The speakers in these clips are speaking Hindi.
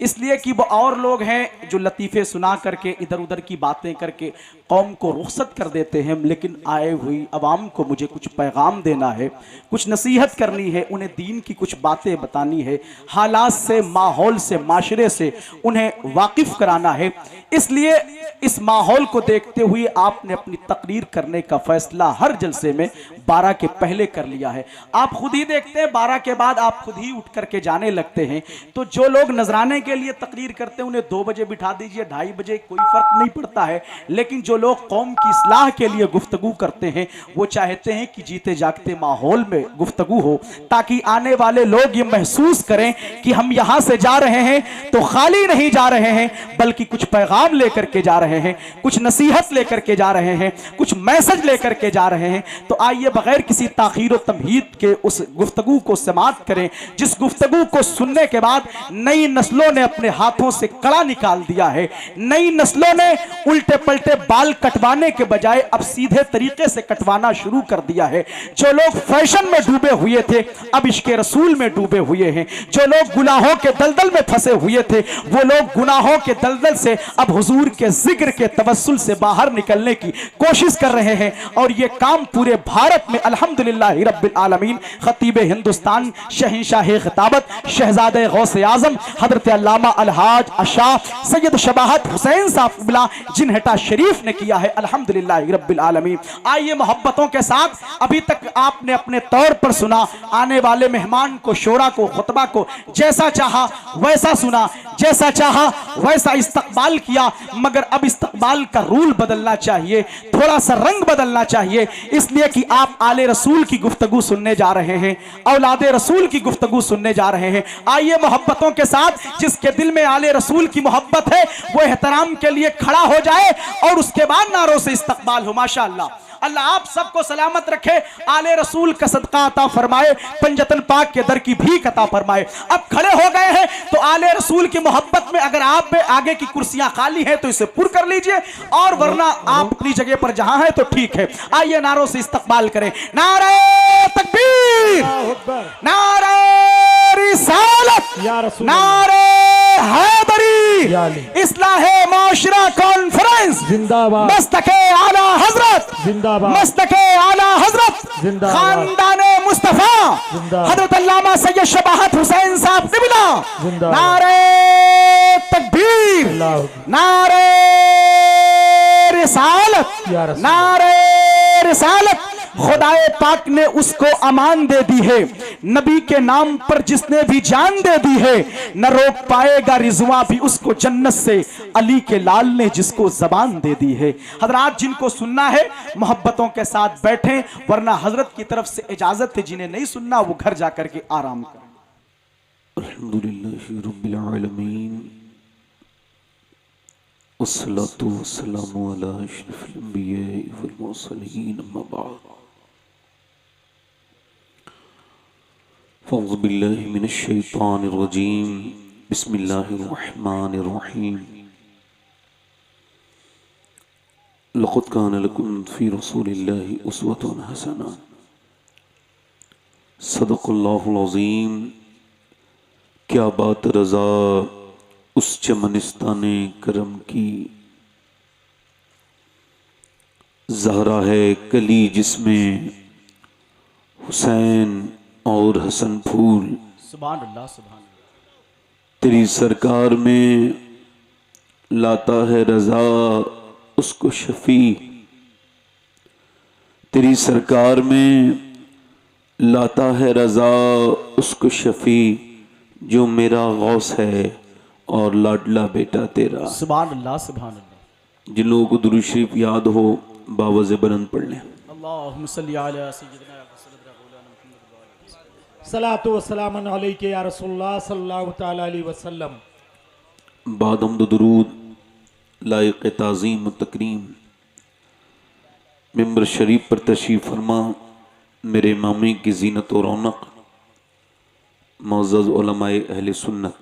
इसलिए कि वो और लोग हैं जो लतीफ़े सुना करके इधर उधर की बातें करके कौम को रुखसत कर देते हैं, लेकिन आए हुई अवाम को मुझे कुछ पैगाम देना है, कुछ नसीहत करनी है, उन्हें दीन की कुछ बातें बतानी है, हालात से, माहौल से, माशरे से उन्हें वाकिफ़ कराना है। इसलिए इस माहौल को देखते हुए आपने अपनी तकरीर करने का फैसला हर जलसे में 12 के पहले कर लिया है। आप खुद ही देखते हैं 12 के बाद आप खुद ही उठ करके जाने लगते हैं। तो जो लोग नजराने के लिए तकरीर करते हैं उन्हें 2 बजे बिठा दीजिए, 2:30 बजे, कोई फर्क नहीं पड़ता है। लेकिन जो लोग कौम की इस्लाह के लिए गुफ्तगू करते हैं वो चाहते हैं कि जीते जागते माहौल में गुफ्तगू हो, ताकि आने वाले लोग ये महसूस करें कि हम यहां से जा रहे हैं तो खाली नहीं जा रहे हैं, बल्कि कुछ पैगाम लेकर के जा रहे हैं, कुछ नसीहत लेकर के जा रहे हैं, कुछ मैसेज लेकर के जा रहे हैं। तो आइए बगैर किसी ताखीर और तमहीद के उस गुफ्तगू को समाअत करें, जिस गुफ्तगू को सुनने के बाद नई नस्लों ने अपने हाथों से कड़ा निकाल दिया है। नई नस्लों ने उल्टे पलटे बाल कटवाने के बजाय अब सीधे तरीके से कटवाना शुरू कर दिया है। जो लोग फैशन में डूबे हुए थे अब इश्क़े रसूल में डूबे हुए हैं। जो लोग गुनाहों के दलदल में फंसे हुए थे वो लोग गुनाहों के दलदल से अब हुजूर के जिक्र के तवस्सुल से बाहर निकलने की कोशिश कर रहे हैं। और ये काम पूरे भारत में अल्हम्दुलिल्लाह रब्बिल आलमीन खतीब हिंदुस्तान, शहंशाह खिताबत, शहजादे गौसे आजम हजरत अल्लामा अलहाज अशाह सैयद शबाहत हुसैन साहब जिन्हटा शरीफ ने किया है अल्हम्दुलिल्लाह रब्बिल आलमीन। आइए मोहब्बतों के साथ, अभी तक आपने अपने तौर पर सुना, आने वाले मेहमान को, शोरा को, खुतबा को जैसा चाहा वैसा सुना, जैसा चाहा वैसा इस्तकबाल किया, मगर अब इस्तकबाल का रूल बदलना चाहिए, थोड़ा सा रंग बदलना चाहिए। इसलिए कि आप आले रसूल की गुफ्तगू सुनने जा रहे हैं, औलादे रसूल की गुफ्तगू सुनने जा रहे हैं। आइए मोहब्बतों के साथ, जिसके दिल में आले रसूल की मोहब्बत है वो एहतराम के लिए खड़ा हो जाए और उसके बाद नारों से इस्तकबाल हो। माशाअल्लाह, अल्लाह आप सबको सलामत रखे, आले रसूल का सदका अता फरमाए, पंजतन पाक के दर की भीख अता फरमाए। अब खड़े हो गए हैं तो आले रसूल की मोहब्बत में अगर आप पे आगे की कुर्सियां खाली हैं तो इसे पूर्ण कर लीजिए, और वरना आप अपनी जगह पर जहां हैं तो ठीक है। आइए नारों से इस्तकबाल करें। नारे तकबीर, नारे रिसालत, नारे हैदरी, इस्लाहे माशरा कॉन्फ्रेंस जिंदाबाद, मस्तके आला हजरत जिंदाबाद, मस्तके आला हजरत जिंदाबाद, खानदाने मुस्तफा हजरत अल्लामा सैयद शबाहत हुसैन साहब निबिला जिंदाबाद। नारे तकबीर, नारे रिसालत, नारे रिसालत। खुदाए पाक ने उसको अमान दे दी है, नबी के नाम पर जिसने भी जान दे दी है न रोक पाएगा रिजवा भी उसको जन्नत से, अली के लाल ने जिसको जबान दे दी है। हजरात, जिनको सुनना है मोहब्बतों के साथ बैठें, वरना हजरत की तरफ से इजाजत है, जिन्हें नहीं सुनना वो घर जाकर के आराम करें। अल्हम्दुलिल्लाहि रब्बिल आलमीन, वस्सलातु वस्सलामु अला अशरफिल अंबिया'i वल मुरसलीन, अम्मा बाद। फ़ौज़ु बिल्लाहि मिनश शैतानिर रजीम, बिस्मिल्लाहिर रहमानिर रहीम। लक़द कान लकुम फ़ी रसूलिल्लाहि उस्वतुन हसना, सदक़ल्लाहुल अज़ीम। क्या बात रज़ा उस चमनिस्ताने करम की, ज़हरा है कली जिसमें हुसैन और हसन फूल। सुभान अल्लाह, सुभान अल्लाह। तेरी सरकार में लाता है रज़ा उसको शफी, तेरी सरकार में लाता है रज़ा उसको शफी, जो मेरा गौस है और लाडला बेटा तेरा। सुभान अल्लाह, सुभान अल्लाह। जिन लोगों को दुरूद शरीफ याद हो बावज़ बुलंद पढ़ लें। अल्लाहुम्मा सल्ली अला सय्यिदिना सलातो वस्सलाम अलैका या रसूलुल्लाह सल्लल्लाहु तआला अलैहि वसल्लम। बाद हम्द दुरूद लायक ताज़ीम तकरीम मिंबर शरीफ पर तशरीफ़ फरमा मेरे इमामी की ज़ीनत और रौनक, मुअज़्ज़ज़ उलमाए अहले सुन्नत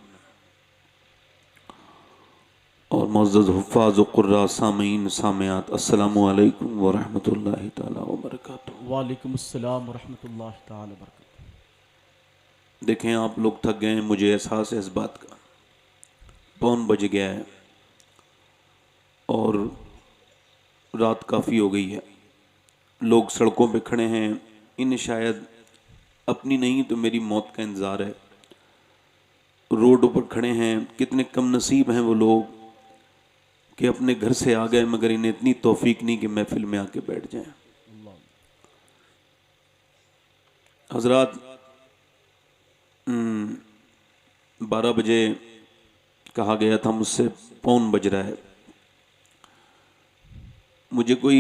और मुअज़्ज़ज़ हुफ़्फ़ाज़ व क़ुर्रा सामीन सामियात, अस्सलामु अलैकुम व रहमतुल्लाहि तआला व बरकातुहू। वालेकुम अस्सलाम व रहमतुल्लाहि तआला व बरकातुहू। देखें, आप लोग थक गए हैं, मुझे एहसास है इस बात का। पौन बज गया है और रात काफ़ी हो गई है। लोग सड़कों पे खड़े हैं, इन्हें शायद अपनी नहीं तो मेरी मौत का इंतज़ार है। रोडों पर खड़े हैं, कितने कम नसीब हैं वो लोग कि अपने घर से आ गए मगर इन्हें इतनी तौफीक नहीं कि महफिल में आके बैठ जाएं। हजरात 12 बजे कहा गया था, मुझसे पौन बज रहा है। मुझे कोई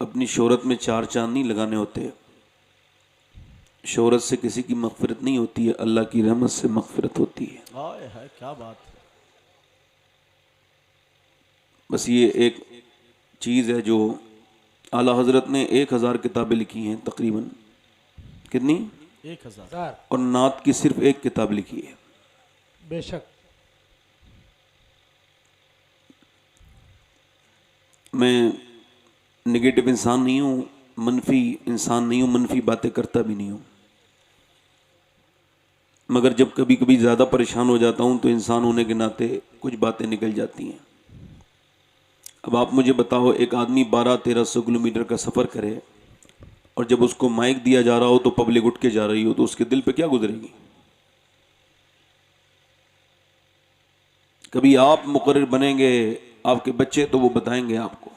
अपनी शोहरत में चार चांद नहीं लगाने होते। शोहरत से किसी की मग़फ़िरत नहीं होती है, अल्लाह की रहमत से मग़फ़िरत होती है। क्या बात है। बस ये एक चीज़ है जो आला हज़रत ने 1000 किताबें लिखी हैं तकरीबन। कितनी? 1000। और नात की सिर्फ एक किताब लिखी है। बेशक। मैं नेगेटिव इंसान नहीं हूँ, मनफी इंसान नहीं हूँ, मनफी बातें करता भी नहीं हूँ, मगर जब कभी कभी ज़्यादा परेशान हो जाता हूँ तो इंसान होने के नाते कुछ बातें निकल जाती हैं। अब आप मुझे बताओ, एक आदमी 1200-1300 किलोमीटर का सफ़र करे और जब उसको माइक दिया जा रहा हो तो पब्लिक उठ के जा रही हो तो उसके दिल पे क्या गुजरेगी? कभी आप मुकर्रिर बनेंगे, आपके बच्चे, तो वो बताएंगे आपको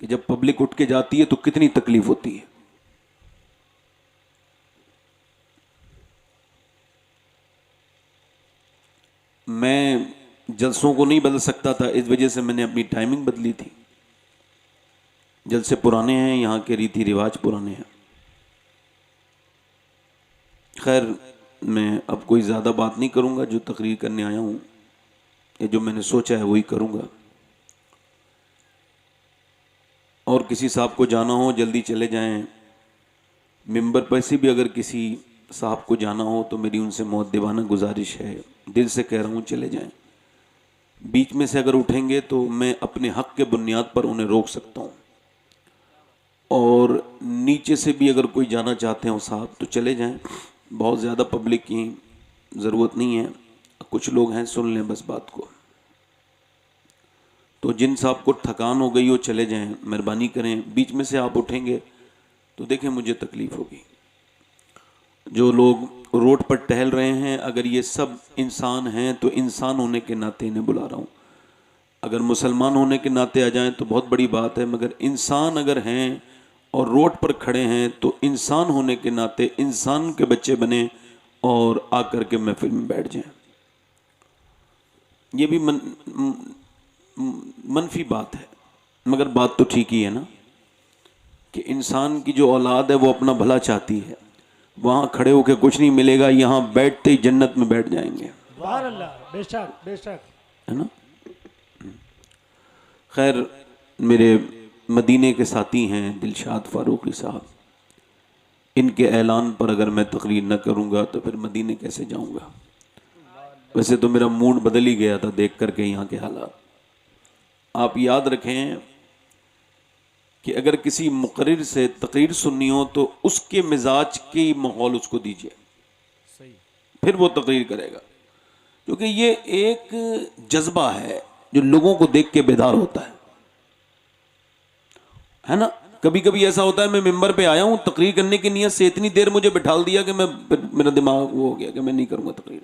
कि जब पब्लिक उठ के जाती है तो कितनी तकलीफ होती है। मैं जलसों को नहीं बदल सकता था, इस वजह से मैंने अपनी टाइमिंग बदली थी। जलसे पुराने हैं, यहाँ के रीति रिवाज पुराने हैं। खैर, मैं अब कोई ज़्यादा बात नहीं करूँगा। जो तकरीर करने आया हूँ या जो मैंने सोचा है वही करूँगा। और किसी साहब को जाना हो जल्दी चले जाएं। मिंबर पर से भी अगर किसी साहब को जाना हो तो मेरी उनसे मुअद्दिबाना गुजारिश है, दिल से कह रहा हूँ चले जाएं। बीच में से अगर उठेंगे तो मैं अपने हक़ के बुनियाद पर उन्हें रोक सकता हूँ। और नीचे से भी अगर कोई जाना चाहते हो साहब तो चले जाएं। बहुत ज़्यादा पब्लिक की ज़रूरत नहीं है, कुछ लोग हैं, सुन लें बस बात को। तो जिन साहब को थकान हो गई हो चले जाएं, मेहरबानी करें। बीच में से आप उठेंगे तो देखें मुझे तकलीफ़ होगी। जो लोग रोड पर टहल रहे हैं, अगर ये सब इंसान हैं तो इंसान होने के नाते इन्हें बुला रहा हूँ। अगर मुसलमान होने के नाते आ जाएं तो बहुत बड़ी बात है, मगर इंसान अगर हैं और रोड पर खड़े हैं तो इंसान होने के नाते इंसान के बच्चे बने और आकर के महफिल में बैठ जाएं। ये भी मनफी बात है, मगर बात तो ठीक ही है ना कि इंसान की जो औलाद है वो अपना भला चाहती है। वहाँ खड़े होकर कुछ नहीं मिलेगा, यहाँ बैठते ही जन्नत में बैठ जाएंगे। सुभान अल्लाह। बेशक बेशक, है ना। खैर, मेरे मदीने के साथी हैं दिलशाद फारूकी साहब, इनके ऐलान पर अगर मैं तकरीर न करूँगा तो फिर मदीने कैसे जाऊँगा। वैसे तो मेरा मूड बदल ही गया था देख करके यहाँ के हालात। आप याद रखें कि अगर किसी मुकर्रिर से तकरीर सुननी हो तो उसके मिजाज की माहौल उसको दीजिए, फिर वो तकरीर करेगा। क्योंकि ये एक जज्बा है जो लोगों को देख के बेदार होता है ना। कभी कभी ऐसा होता है, मैं मिंबर पे आया हूँ तकरीर करने की नीयत से, इतनी देर मुझे बिठाल दिया कि मेरा दिमाग वो हो गया कि मैं नहीं करूँगा तकरीर।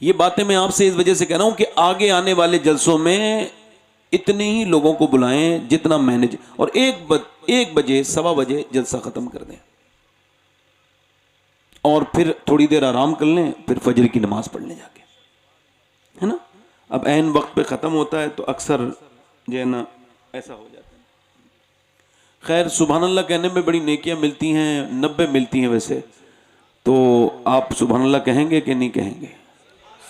ये बातें मैं आपसे इस वजह से कह रहा हूँ कि आगे आने वाले जलसों में इतने ही लोगों को बुलाएं जितना मैनेज, और 1 बजे 1:15 बजे जलसा ख़त्म कर दें और फिर थोड़ी देर आराम कर लें, फिर फजर की नमाज पढ़ लें जाके, है ना। अब ऐन वक्त पे ख़त्म होता है तो अक्सर जो है ना ऐसा हो जाता है। खैर, सुभान अल्लाह कहने में बड़ी नेकियां मिलती हैं, 90 मिलती हैं वैसे तो। आप सुभान अल्लाह कहेंगे कि नहीं कहेंगे?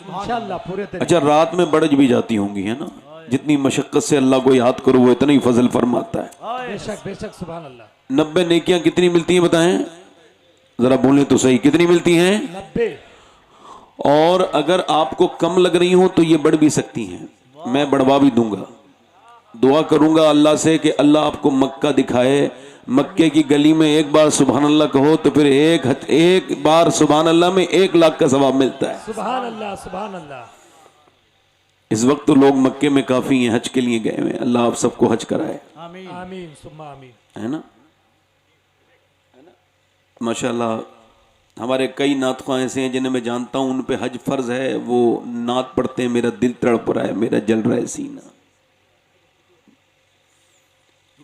इंशाअल्लाह पूरे तरीके। अच्छा, रात में बढ़ भी जाती होंगी, है ना। जितनी मशक्क़त से अल्लाह को याद करो वो इतना ही फजल फरमाता है। बेशक बेशक, सुभान अल्लाह। 90 नेकियां कितनी मिलती हैं बताएं जरा, बोलें तो सही, कितनी मिलती हैं? 90। और अगर आपको कम लग रही हो तो ये बढ़ भी सकती हैं, मैं बढ़वा भी दूंगा। दुआ करूंगा अल्लाह से कि अल्लाह आपको मक्का दिखाए, मक्के की गली में एक बार सुभान अल्लाह कहो तो फिर एक बार सुभान अल्लाह में 1 लाख का सवाब मिलता है। सुभान अल्लाह सुभान अल्लाह। इस वक्त तो लोग मक्के में काफ़ी हैं, हज के लिए गए हुए हैं। अल्लाह आप सबको हज कराए, आमीन आमीन सुम्मा आमीन। है ना। माशाल्लाह हमारे कई नातख़्वां ऐसे हैं जिन्हें मैं जानता हूँ, उन पे हज फ़र्ज़ है, वो नात पढ़ते हैं, मेरा दिल तड़प रहा है, मेरा जल रहा है सीना।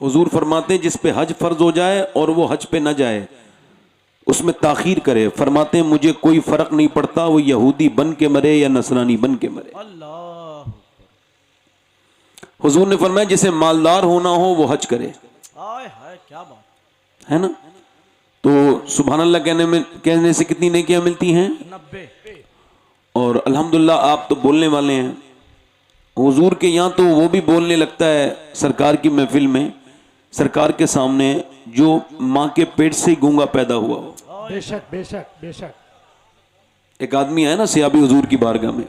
हुजूर फरमाते हैं जिस पे हज फ़र्ज़ हो जाए और वो हज पे ना जाए, उसमें ताख़ीर करे। फरमाते हैं मुझे कोई फ़र्क नहीं पड़ता वो यहूदी बन के मरे या नसरानी बन के मरे। अल्लाह, हुजूर ने फरमाया जिसे मालदार होना हो वो हज करे, हाय हाय क्या बात। है ना। तो सुभान अल्लाह कहने से कितनी नेकियां मिलती हैं? 90। और अल्हम्दुलिल्लाह आप तो बोलने वाले हैं। हुजूर के यहाँ तो वो भी बोलने लगता है सरकार की महफिल में, सरकार के सामने, जो माँ के पेट से ही गूंगा पैदा हुआ हो। बेशक बेशक बेशक। एक आदमी आया ना सियाबी हुजूर की बारगाह में,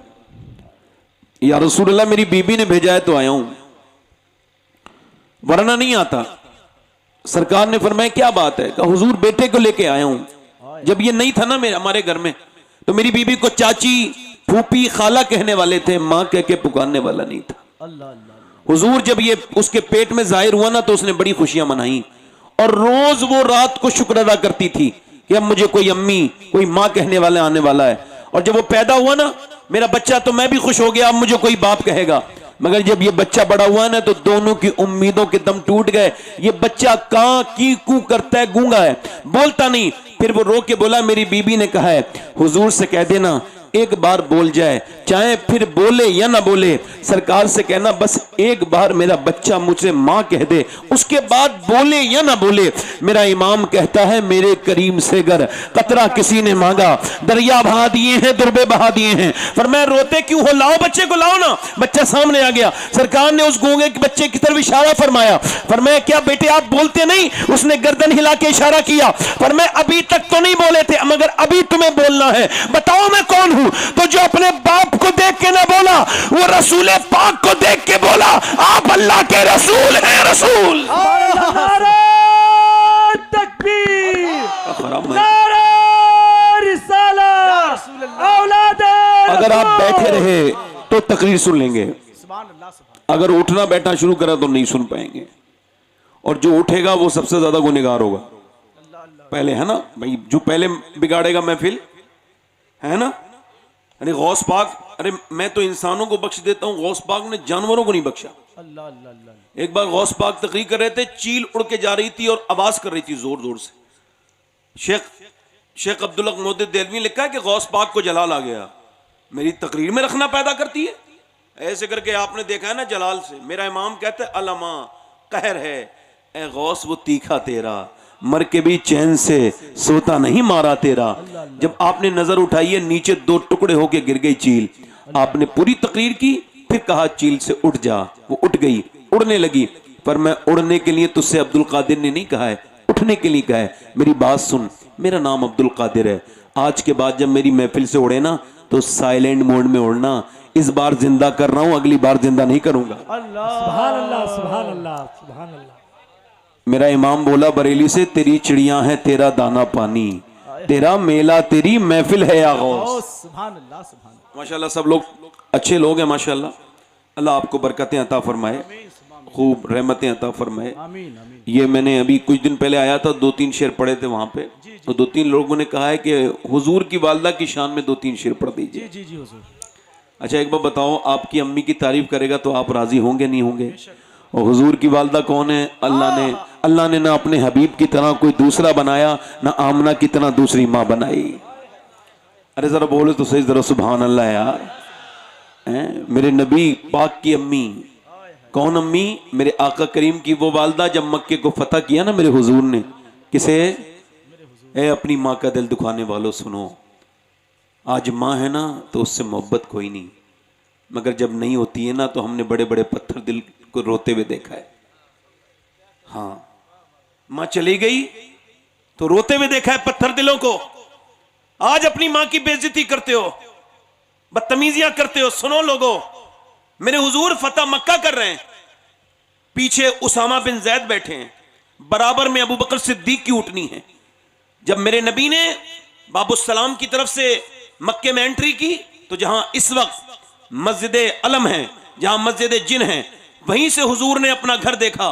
या रसूलल्लाह मेरी बीबी ने भेजा है तो आया हूं, वरना नहीं आता। सरकार ने फरमाया क्या बात है? कहा हुजूर बेटे को लेके आया हूं। जब ये नहीं था ना हमारे घर में, तो मेरी बीबी को चाची, फूफी, खाला कहने वाले थे, माँ कह के पुकारने वाला नहीं था। अल्लाह अल्लाह। हुजूर जब ये उसके पेट में जाहिर हुआ ना, तो उसने बड़ी खुशियां मनाई, और रोज वो रात को शुक्र अदा करती थी कि अब मुझे कोई अम्मी, कोई माँ कहने वाला आने वाला है। और जब वो पैदा हुआ ना मेरा बच्चा, तो मैं भी खुश हो गया, अब मुझे कोई बाप कहेगा। मगर जब ये बच्चा बड़ा हुआ ना, तो दोनों की उम्मीदों के दम टूट गए। ये बच्चा कां की कू करता है, गूंगा है, बोलता नहीं। फिर वो रो के बोला मेरी बीबी ने कहा है हुजूर से कह देना एक बार बोल जाए, चाहे फिर बोले या ना बोले, सरकार से कहना बस एक बार मेरा बच्चा मुझसे माँ कह दे, उसके बाद बोले या ना बोले। मेरा इमाम कहता है मेरे करीम से गर कतरा किसी ने मांगा, दरिया बहा दिए हैं, दुर्बे बहा दिए हैं। फरमाया रोते क्यों हो, लाओ बच्चे को, लाओ ना। बच्चा सामने आ गया। सरकार ने उस गूंगे के बच्चे की तरफ इशारा फरमाया। फरमाया क्या बेटे आप बोलते नहीं? उसने गर्दन हिला के इशारा किया। फरमाया अभी तक तो नहीं बोले थे, मगर अभी तुम्हें बोलना है। बताओ मैं कौन हूं? तो जो अपने बाप को देख के ना बोला, वो रसूल पाक को देख के बोला आप अल्लाह के रसूल हैं। रसूल नारे तकबीर, खराब। नारे रिसालत, औलादे अगर आप रसूल। बैठे रहे तो तकरीर सुन लेंगे, सुभान अल्लाह सुभान। अगर उठना बैठना शुरू करा तो नहीं सुन पाएंगे। और जो उठेगा वो सबसे ज्यादा गुनहगार होगा पहले, है ना भाई। जो पहले बिगाड़ेगा महफिल, है ना। अरे गौस पाक, अरे मैं तो इंसानों को बख्श देता हूं, गौस पाक ने जानवरों को नहीं बख्शा। अल्लाह अल्लाह अल्लाह। एक बार गौस पाक तकरीर कर रहे थे, चील उड़ के जा रही थी और आवाज कर रही थी जोर जोर से। शेख अब्दुल हक मोहद्दिस देलवी लिखा है कि गौस पाक को जलाल आ गया, मेरी तकरीर में रखना पैदा करती है। ऐसे करके आपने देखा है ना जलाल से। मेरा इमाम कहता है अलमा कहर है ए गौस वो तीखा तेरा, मर के भी चैन से सोता नहीं मारा तेरा। जब आपने नजर उठाई है, नीचे दो टुकड़े होके गिर गई चील। आपने पूरी तकरीर की, फिर कहा चील से उठ जा। वो उठ गई, उड़ने लगी। पर मैं उड़ने के लिए तुझसे अब्दुल कादिर ने नहीं कहा है, उठने के लिए कहा है। मेरी बात सुन, मेरा नाम अब्दुल कादिर है। आज के बाद जब मेरी महफिल से उड़े ना, तो साइलेंट मोड में उड़ना। इस बार जिंदा कर रहा हूं, अगली बार जिंदा नहीं करूंगा। सुभान अल्लाह सुभान अल्लाह सुभान अल्लाह। मेरा इमाम बोला बरेली से तेरी चिड़िया है तेरा दाना पानी, तेरा मेला तेरी महफिल है या गौस। सुभान अल्लाह सुभान अल्लाह। माशाल्लाह सब लोग अच्छे लोग हैं माशाल्लाह। अल्लाह आपको बरकतें अता फरमाए, खूब रहमतें अता फरमाए। आमीन आमीन। ये मैंने अभी कुछ दिन पहले आया था, 2-3 शेर पढ़े थे वहां पे, तो 2-3 लोगों ने कहा है कि हुजूर की वालदा की शान में 2-3 शेर पढ़ दीजिए। जी जी हुजूर। अच्छा एक बार बताओ, आपकी अम्मी की तारीफ करेगा तो आप राजी होंगे नहीं होंगे? और हुजूर की वालदा कौन है? अल्लाह ने ना अपने हबीब की तरह कोई दूसरा बनाया, ना आमना की तरह दूसरी माँ बनाई। अरे जरा बोले तो सही, जरा सुभान अल्लाह यार। मेरे नबी पाक की अम्मी, कौन अम्मी? मेरे आका करीम की वो वालदा। जब मक्के को फतह किया ना मेरे हुजूर ने, किसे? अपनी माँ का दिल दुखाने वालों सुनो, आज माँ है ना तो उससे मोहब्बत कोई नहीं, मगर जब नहीं होती है ना तो हमने बड़े बड़े पत्थर दिल को रोते हुए देखा है। हाँ, माँ चली गई तो रोते हुए देखा है पत्थर दिलों को। आज अपनी माँ की बेइज्जती करते हो, बदतमीजियां करते हो। सुनो लोगों, मेरे हुजूर फतह मक्का कर रहे हैं, पीछे उसामा बिन जैद बैठे हैं, बराबर में अबू बकर सिद्दीक की उठनी है। जब मेरे नबी ने बाबुस्सलाम की तरफ से मक्के में एंट्री की, तो जहां इस वक्त मस्जिद अलम है, जहां मस्जिद जिन है, वहीं से हुजूर ने अपना घर देखा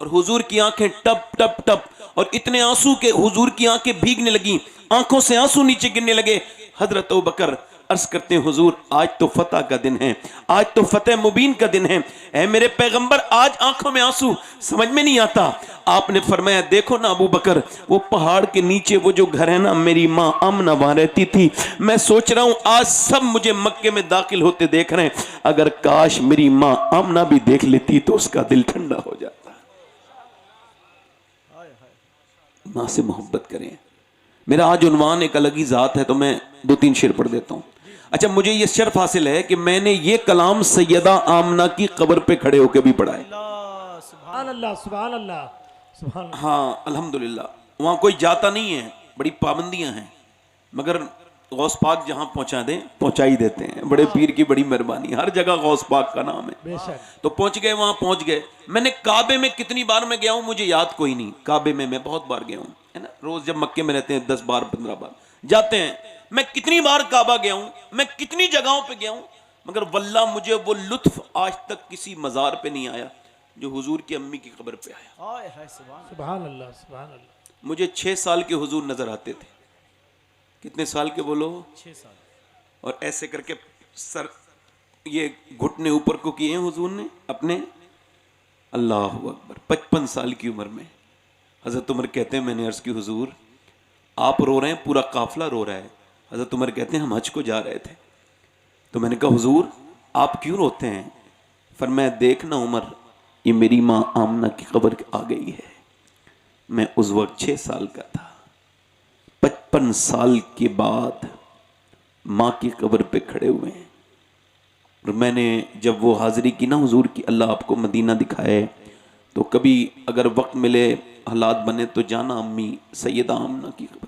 और हुजूर की आंखें टप टप टप और इतने आंसू के हुजूर की आंखें भीगने लगी, आंखों से आंसू नीचे गिरने लगे। हजरत अबू बकर अर्ज करते हैं हुजूर आज तो फतह का दिन है, आज तो फतेह मुबीन का दिन है, ऐ मेरे पैगंबर आज आंखों में आंसू, समझ में नहीं आता। आपने फरमाया देखो ना अबू बकर, वो पहाड़ के नीचे वो जो घर है ना, मेरी माँ आमना वहां रहती थी। मैं सोच रहा हूं आज सब मुझे मक्के में दाखिल होते देख रहे हैं, अगर काश मेरी माँ आमना भी देख लेती तो उसका दिल ठंडा हो जाता। माँ से मोहब्बत करें। मेरा आज उन्वान एक अलग ही जात है, तो मैं 2-3 शेर पढ़ देता हूं। अच्छा, मुझे ये शर्फ हासिल है कि मैंने ये कलाम सैयदा आमना की कब्र पे खड़े होकर भी पढ़ा है। सुभान अल्लाह, सुभान अल्लाह, सुभान अल्लाह। हाँ अल्हम्दुलिल्लाह, वहाँ कोई जाता नहीं है, बड़ी पाबंदियां हैं, मगर गौस पाक जहाँ पहुँचा दें पहुँचा ही देते हैं। बड़े पीर की बड़ी मेहरबानी, हर जगह गौस पाक का नाम है। बेशक। तो पहुँच गए, वहाँ पहुँच गए। मैंने काबे में कितनी बार मैं गया हूँ मुझे याद कोई नहीं, काबे में मैं बहुत बार गया हूँ, है ना। रोज जब मक्के में रहते हैं 10 बार 15 बार जाते हैं। मैं कितनी बार काबा गया हूँ, मैं कितनी जगहों पे गया हूँ, मगर वल्लाह मुझे वो लुत्फ आज तक किसी मज़ार पे नहीं आया जो हुजूर की अम्मी की कब्र पे आया। सुभान अल्लाह, सुभान अल्लाह। मुझे 6 साल के हुजूर नजर आते थे। कितने साल के बोलो? 6 साल। और ऐसे करके सर ये घुटने ऊपर को किए हैं हुजूर ने अपने। अल्लाह अकबर। 55 साल की उम्र में हजरत उमर कहते हैं, मैंने अर्ज की हुजूर आप रो रहे हैं, पूरा काफिला रो रहा है। हजरत उमर कहते हैं हम हज को जा रहे थे। तो मैंने कहा हुजूर आप क्यों रोते हैं? फरमाया देखना उमर, ये मेरी माँ आमना की कब्र आ गई है। मैं उस वक्त 6 साल का था। 55 साल के बाद माँ की कब्र पे खड़े हुए हैं। और मैंने जब वो हाजिरी की ना हुजूर की, अल्लाह आपको मदीना दिखाए, तो कभी अगर वक्त मिले, हालात बने तो जाना अम्मी सैयदा आमना की कब्र।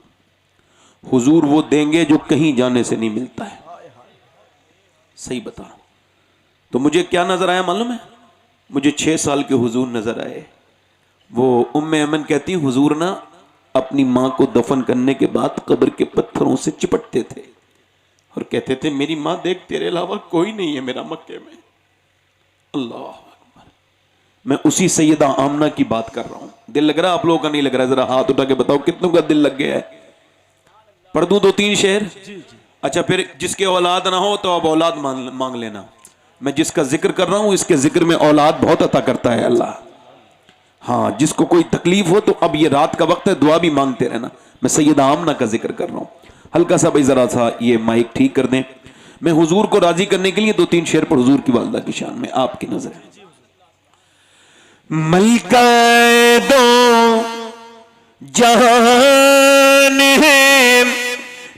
हुजूर वो देंगे जो कहीं जाने से नहीं मिलता है। सही बता रहा हूं। तो मुझे क्या नजर आया मालूम है? मुझे 6 साल के हुजूर नजर आए। वो उम्मे अमन कहती हुजूर ना अपनी माँ को दफन करने के बाद कब्र के पत्थरों से चिपटते थे और कहते थे मेरी माँ देख तेरे अलावा कोई नहीं है मेरा मक्के में। अल्लाह अकबर। मैं उसी सैयदा आमना की बात कर रहा हूं। दिल लग रहा आप लोगों का? नहीं लग रहा? जरा हाथ उठा के बताओ कितनों का दिल लग गया है। पढ़ दूं 2-3 शेर? अच्छा, फिर जिसके औलाद ना हो तो अब औलाद मांग लेना। मैं जिसका जिक्र कर रहा हूं इसके जिक्र में औलाद बहुत अता करता है अल्लाह। हाँ, जिसको कोई तकलीफ हो तो अब ये रात का वक्त है, दुआ भी मांगते रहना। मैं सैयदा आमना का जिक्र कर रहा हूं। हल्का सा भाई जरा सा ये माइक ठीक कर दें। मैं हुजूर को राजी करने के लिए 2-3 शेर पर हुजूर की वालदा की शान में आपकी नजर है। मलका दो जहान है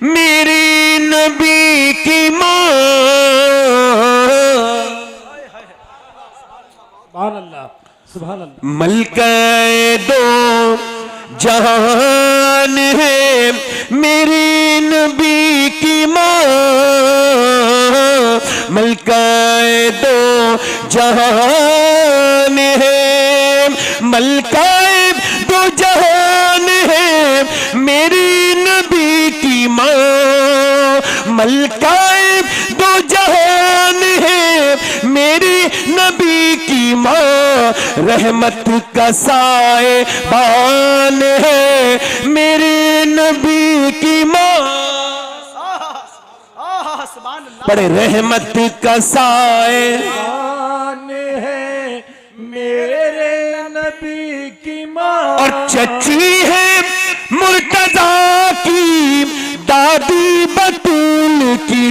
मेरे नबी की माँ। सुभान अल्लाह, सुभान अल्लाह। मलका दो जहान है मेरे नबी की माँ। मलका दो जहान है, मलका दो जहान है मेरी नबी की माँ। मलका दो जहान है मेरी नबी की माँ। रहमत का साए बान है मेरे नबी की माँ। बड़े रहमत का साए बान है मेरे नबी की माँ। और चची है मुर्तजा की दादी बतूल की।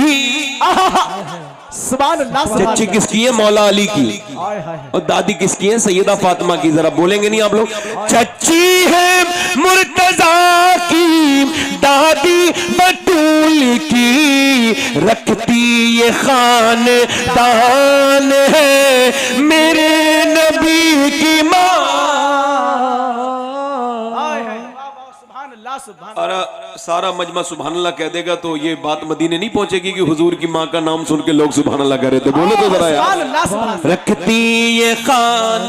सुभान अल्लाह, सुभान चची किसकी है? मौला अली की। और दादी किसकी है? सैयदा फातिमा की। जरा बोलेंगे नहीं आप लोग? चची है मुर्तजा की दादी बतूल की। रखती ये खानदान है मेरे नबी की माँ। और सारा मजमा सुभान अल्लाह कह देगा तो ये बात मदीने नहीं पहुंचेगी कि हुजूर की माँ का नाम सुन के लोग सुभान अल्लाह कह रहे थे। बोलो तो जरा यार। रखती ये खान।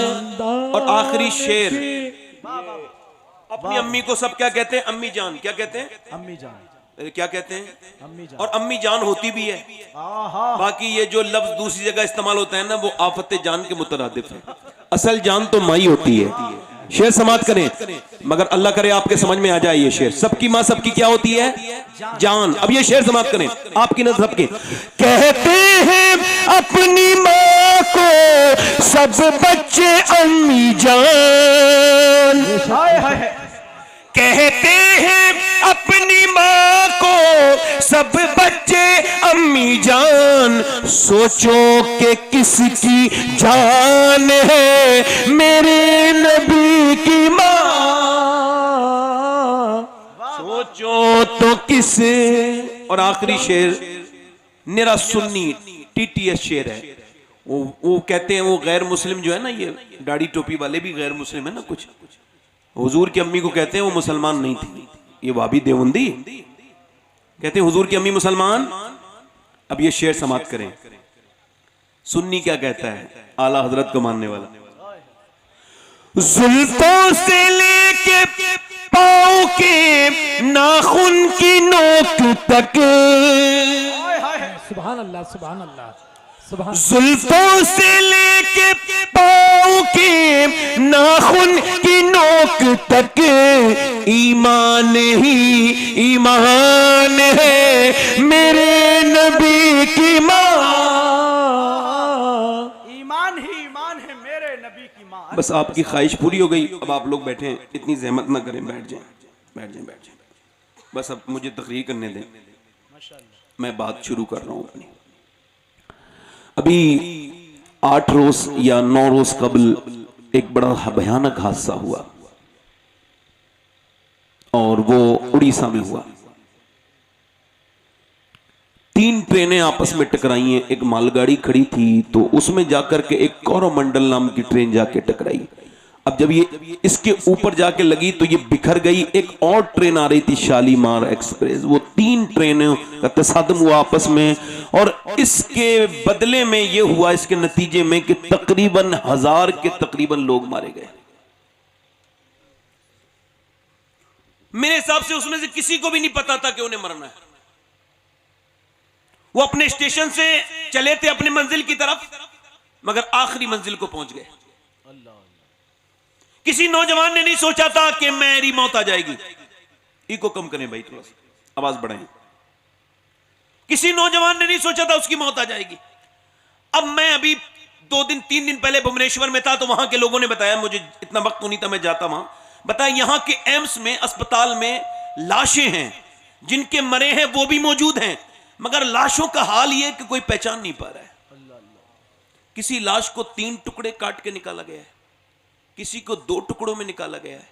और आखिरी शेर, अपनी अम्मी को सब क्या कहते हैं? अम्मी जान। क्या कहते हैं? अम्मी जान। क्या कहते हैं, अम्मी जान। और अम्मी जान होती भी है। बाकी ये जो लफ्ज दूसरी जगह इस्तेमाल होता है ना, वो आफत जान के मुतरादिफ है। असल जान तो माई होती है। शेर समाप्त करें, मगर अल्लाह करे आपके समझ में आ जाए ये शेर। सबकी माँ सबकी क्या होती है, जान। अब ये शेर समाप्त करें आपकी नजर सबके। कहते हैं अपनी माँ को सब बच्चे अम्मी जान, कहते हैं अपनी माँ को सब बच्चे अम्मी जान। सोचो कि किसकी जान है मेरे नबी की माँ, सोचो तो किस। और आखिरी शेर निरा सुन्नी टीटीएस शेर है। वो कहते हैं, वो गैर मुस्लिम जो है ना, ये दाढ़ी टोपी वाले भी गैर मुस्लिम है ना कुछ, हुजूर की अम्मी को कहते हैं वो मुसलमान नहीं थी। ये वाबी देवबंदी कहते हैं हुजूर की अम्मी मुसलमान। अब ये शेर समाप्त करें। सुन्नी क्या कहता है, आला हजरत को मानने वाला। जुल्फों से लेके पाँव के नाखून की नोक तक, सुभान अल्लाह सुभान अल्लाह सुभान। जुल्फों से लेके पाँव के नाखून की नोक तक ईमान ही ईमान है मेरे नबी की माँ। ईमान ही ईमान है मेरे नबी की माँ। बस आपकी ख्वाहिश पूरी हो गई। अब आप लोग बैठे, इतनी जहमत ना करें, बैठ जाएं बैठ जाएं बैठ जाएं। बस अब मुझे तकरीर करने दें, मैं बात शुरू कर रहा हूं अपनी। अभी 8 रोज या 9 रोज कबल एक बड़ा भयानक हादसा हुआ, और वो उड़ीसा में हुआ। 3 ट्रेनें आपस में टकराई हैं। एक मालगाड़ी खड़ी थी तो उसमें जाकर के एक कोरोमंडल नाम की ट्रेन जाके टकराई। अब जब ये इसके ऊपर जाके लगी तो ये बिखर गई। एक और ट्रेन आ रही थी, शालीमार एक्सप्रेस। वो 3 ट्रेनों का तसादम हुआ आपस में, और इसके बदले में ये हुआ, इसके नतीजे में कि तकरीबन 1000 के तकरीबन लोग मारे गए। मेरे हिसाब से उसमें से किसी को भी नहीं पता था कि उन्हें मरना है। वो अपने स्टेशन से चले थे अपनी मंजिल की तरफ, मगर आखिरी मंजिल को पहुंच गए। किसी नौजवान ने नहीं सोचा था कि मेरी मौत आ जाएगी। इको कम करें भाई, थोड़ा सा आवाज बढ़ाएं। किसी नौजवान ने नहीं सोचा था उसकी मौत आ जाएगी। अब मैं अभी 2 दिन 3 दिन पहले भुवनेश्वर में था, तो वहां के लोगों ने बताया, मुझे इतना वक्त नहीं था मैं जाता वहां, बताया यहां के एम्स में, अस्पताल में लाशें हैं, जिनके मरे हैं वो भी मौजूद हैं, मगर लाशों का हाल यह कि कोई पहचान नहीं पा रहा है। किसी लाश को 3 टुकड़े काट के निकाला गया है, किसी को 2 टुकड़ों में निकाला गया है,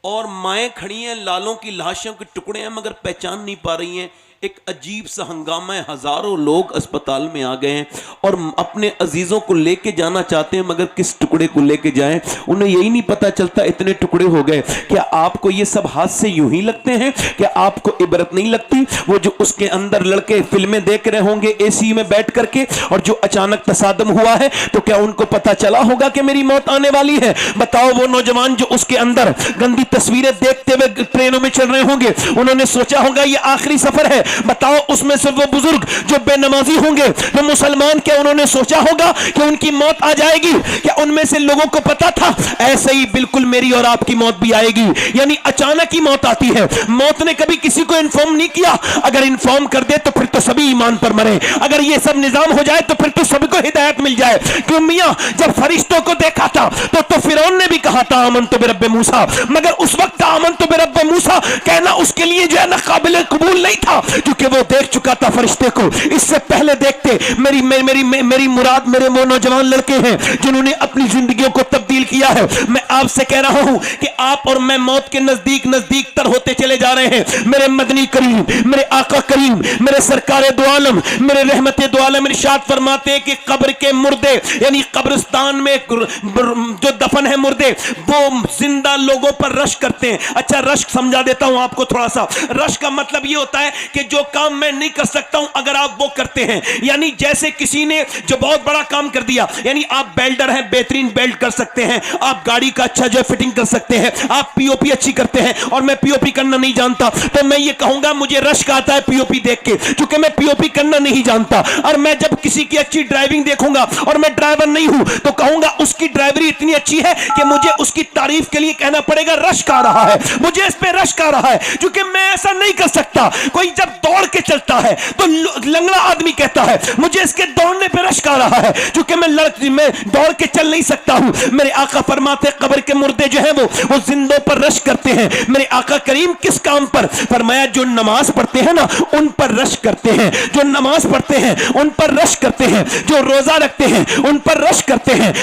और माएं खड़ी हैं, लालों की लाशों के टुकड़े हैं मगर पहचान नहीं पा रही हैं। एक अजीब सा हंगामा है। हजारों लोग अस्पताल में आ गए हैं और अपने अजीजों को लेके जाना चाहते हैं, मगर किस टुकड़े को लेके जाएं उन्हें यही नहीं पता चलता। इतने टुकड़े हो गए। क्या आपको ये सब हाथ से यूं ही लगते हैं? क्या आपको इबरत नहीं लगती? वो जो उसके अंदर लड़के फिल्में देख रहे होंगे एसी में बैठ करके, और जो अचानक तसादम हुआ है, तो क्या उनको पता चला होगा कि मेरी मौत आने वाली है? बताओ, वो नौजवान जो उसके अंदर गंदी तस्वीरें देखते हुए ट्रेनों में चल रहे होंगे, उन्होंने सोचा होगा ये आखिरी सफर है। बताओ, उसमें से वो बुजुर्ग जो बेनमाजी होंगे, वो मुसलमान, क्या उन्होंने सोचा होगा कि उनकी मौत आ जाएगी? क्या उनमें से लोगों को पता था? ऐसे ही बिल्कुल मेरी और आपकी मौत भी आएगी, यानी अचानक ही मौत आती है। मौत ने कभी किसी को इन्फॉर्म नहीं किया। अगर इन्फॉर्म कर दे तो फिर तो सभी ईमान पर मरे। अगर ये सब निजाम हो जाए तो फिर तो सभी को हिदायत मिल जाए। क्यों मियां, जब फरिश्तों को देखा था तो फिरौन ने भी कहा था आमन तो बिरब्बे मूसा, मगर उस वक्त आमन तो बिरब्बे मूसा कहना उसके लिए जो है ना काबिल कबूल नहीं था, क्योंकि वो देख चुका था फरिश्ते को। इससे पहले देखते मेरी मुराद मेरे वो नौजवान लड़के हैं जिन्होंने अपनी जिंदगियों को तब्दील किया है। मैं आपसे कह रहा हूं कि आप और मैं मौत के नजदीक नजदीक तर होते चले जा रहे हैं। मेरे मदनी करीम, मेरे आका करीम, मेरे सरकारे दो आलम, मेरे रहमते दो आलम इरशाद फरमाते हैं कि कब्र के मुर्दे, यानी कब्रिस्तान में जो दफन है मुर्दे, वो जिंदा लोगों पर रश्क करते हैं। अच्छा, रश्क समझा देता हूं आपको थोड़ा सा। रश्क का मतलब ये होता है कि जो काम मैं नहीं कर सकता हूं अगर आप वो करते हैं, यानी जैसे किसी ने जो बहुत बड़ा काम कर दिया, यानी आप बेल्डर हैं, बेहतरीन बेल्ट कर सकते हैं, आप गाड़ी का अच्छा जो है फिटिंग कर सकते हैं, आप पीओपी अच्छी करते हैं और मैं पीओपी करना नहीं जानता, तो मैं ये कहूंगा मुझे रश्क आता है पीओपी देख के, क्योंकि मैं पीओपी करना नहीं जानता। और मैं जब किसी की अच्छी ड्राइविंग देखूंगा और मैं ड्राइवर नहीं हूं तो कहूंगा उसकी ड्राइवरी इतनी अच्छी है कि मुझे उसकी तारीफ के लिए कहना पड़ेगा रश्क आ रहा है, मुझे इस पे रश्क आ रहा है, क्योंकि मैं ऐसा नहीं कर सकता। कोई जब दौड़ के चलता है तो लंगड़ा आदमी कहता है मुझे इसके दौड़ने पे रश्क आ रहा है, क्योंकि मैं दौड़ के चल नहीं सकता हूं। मेरे आका फरमाते कब्र के मुर्दे जो है वो जिंदों पर रश्क करते हैं। मेरे आका करीम किस काम पर? फरमाया जो नमाज पढ़ते हैं ना उन पर रश्क करते हैं, जो नमाज पढ़ते हैं उन पर रश्क करते हैं, जो रोजा रखते हैं उन पर रश्क करते हैं,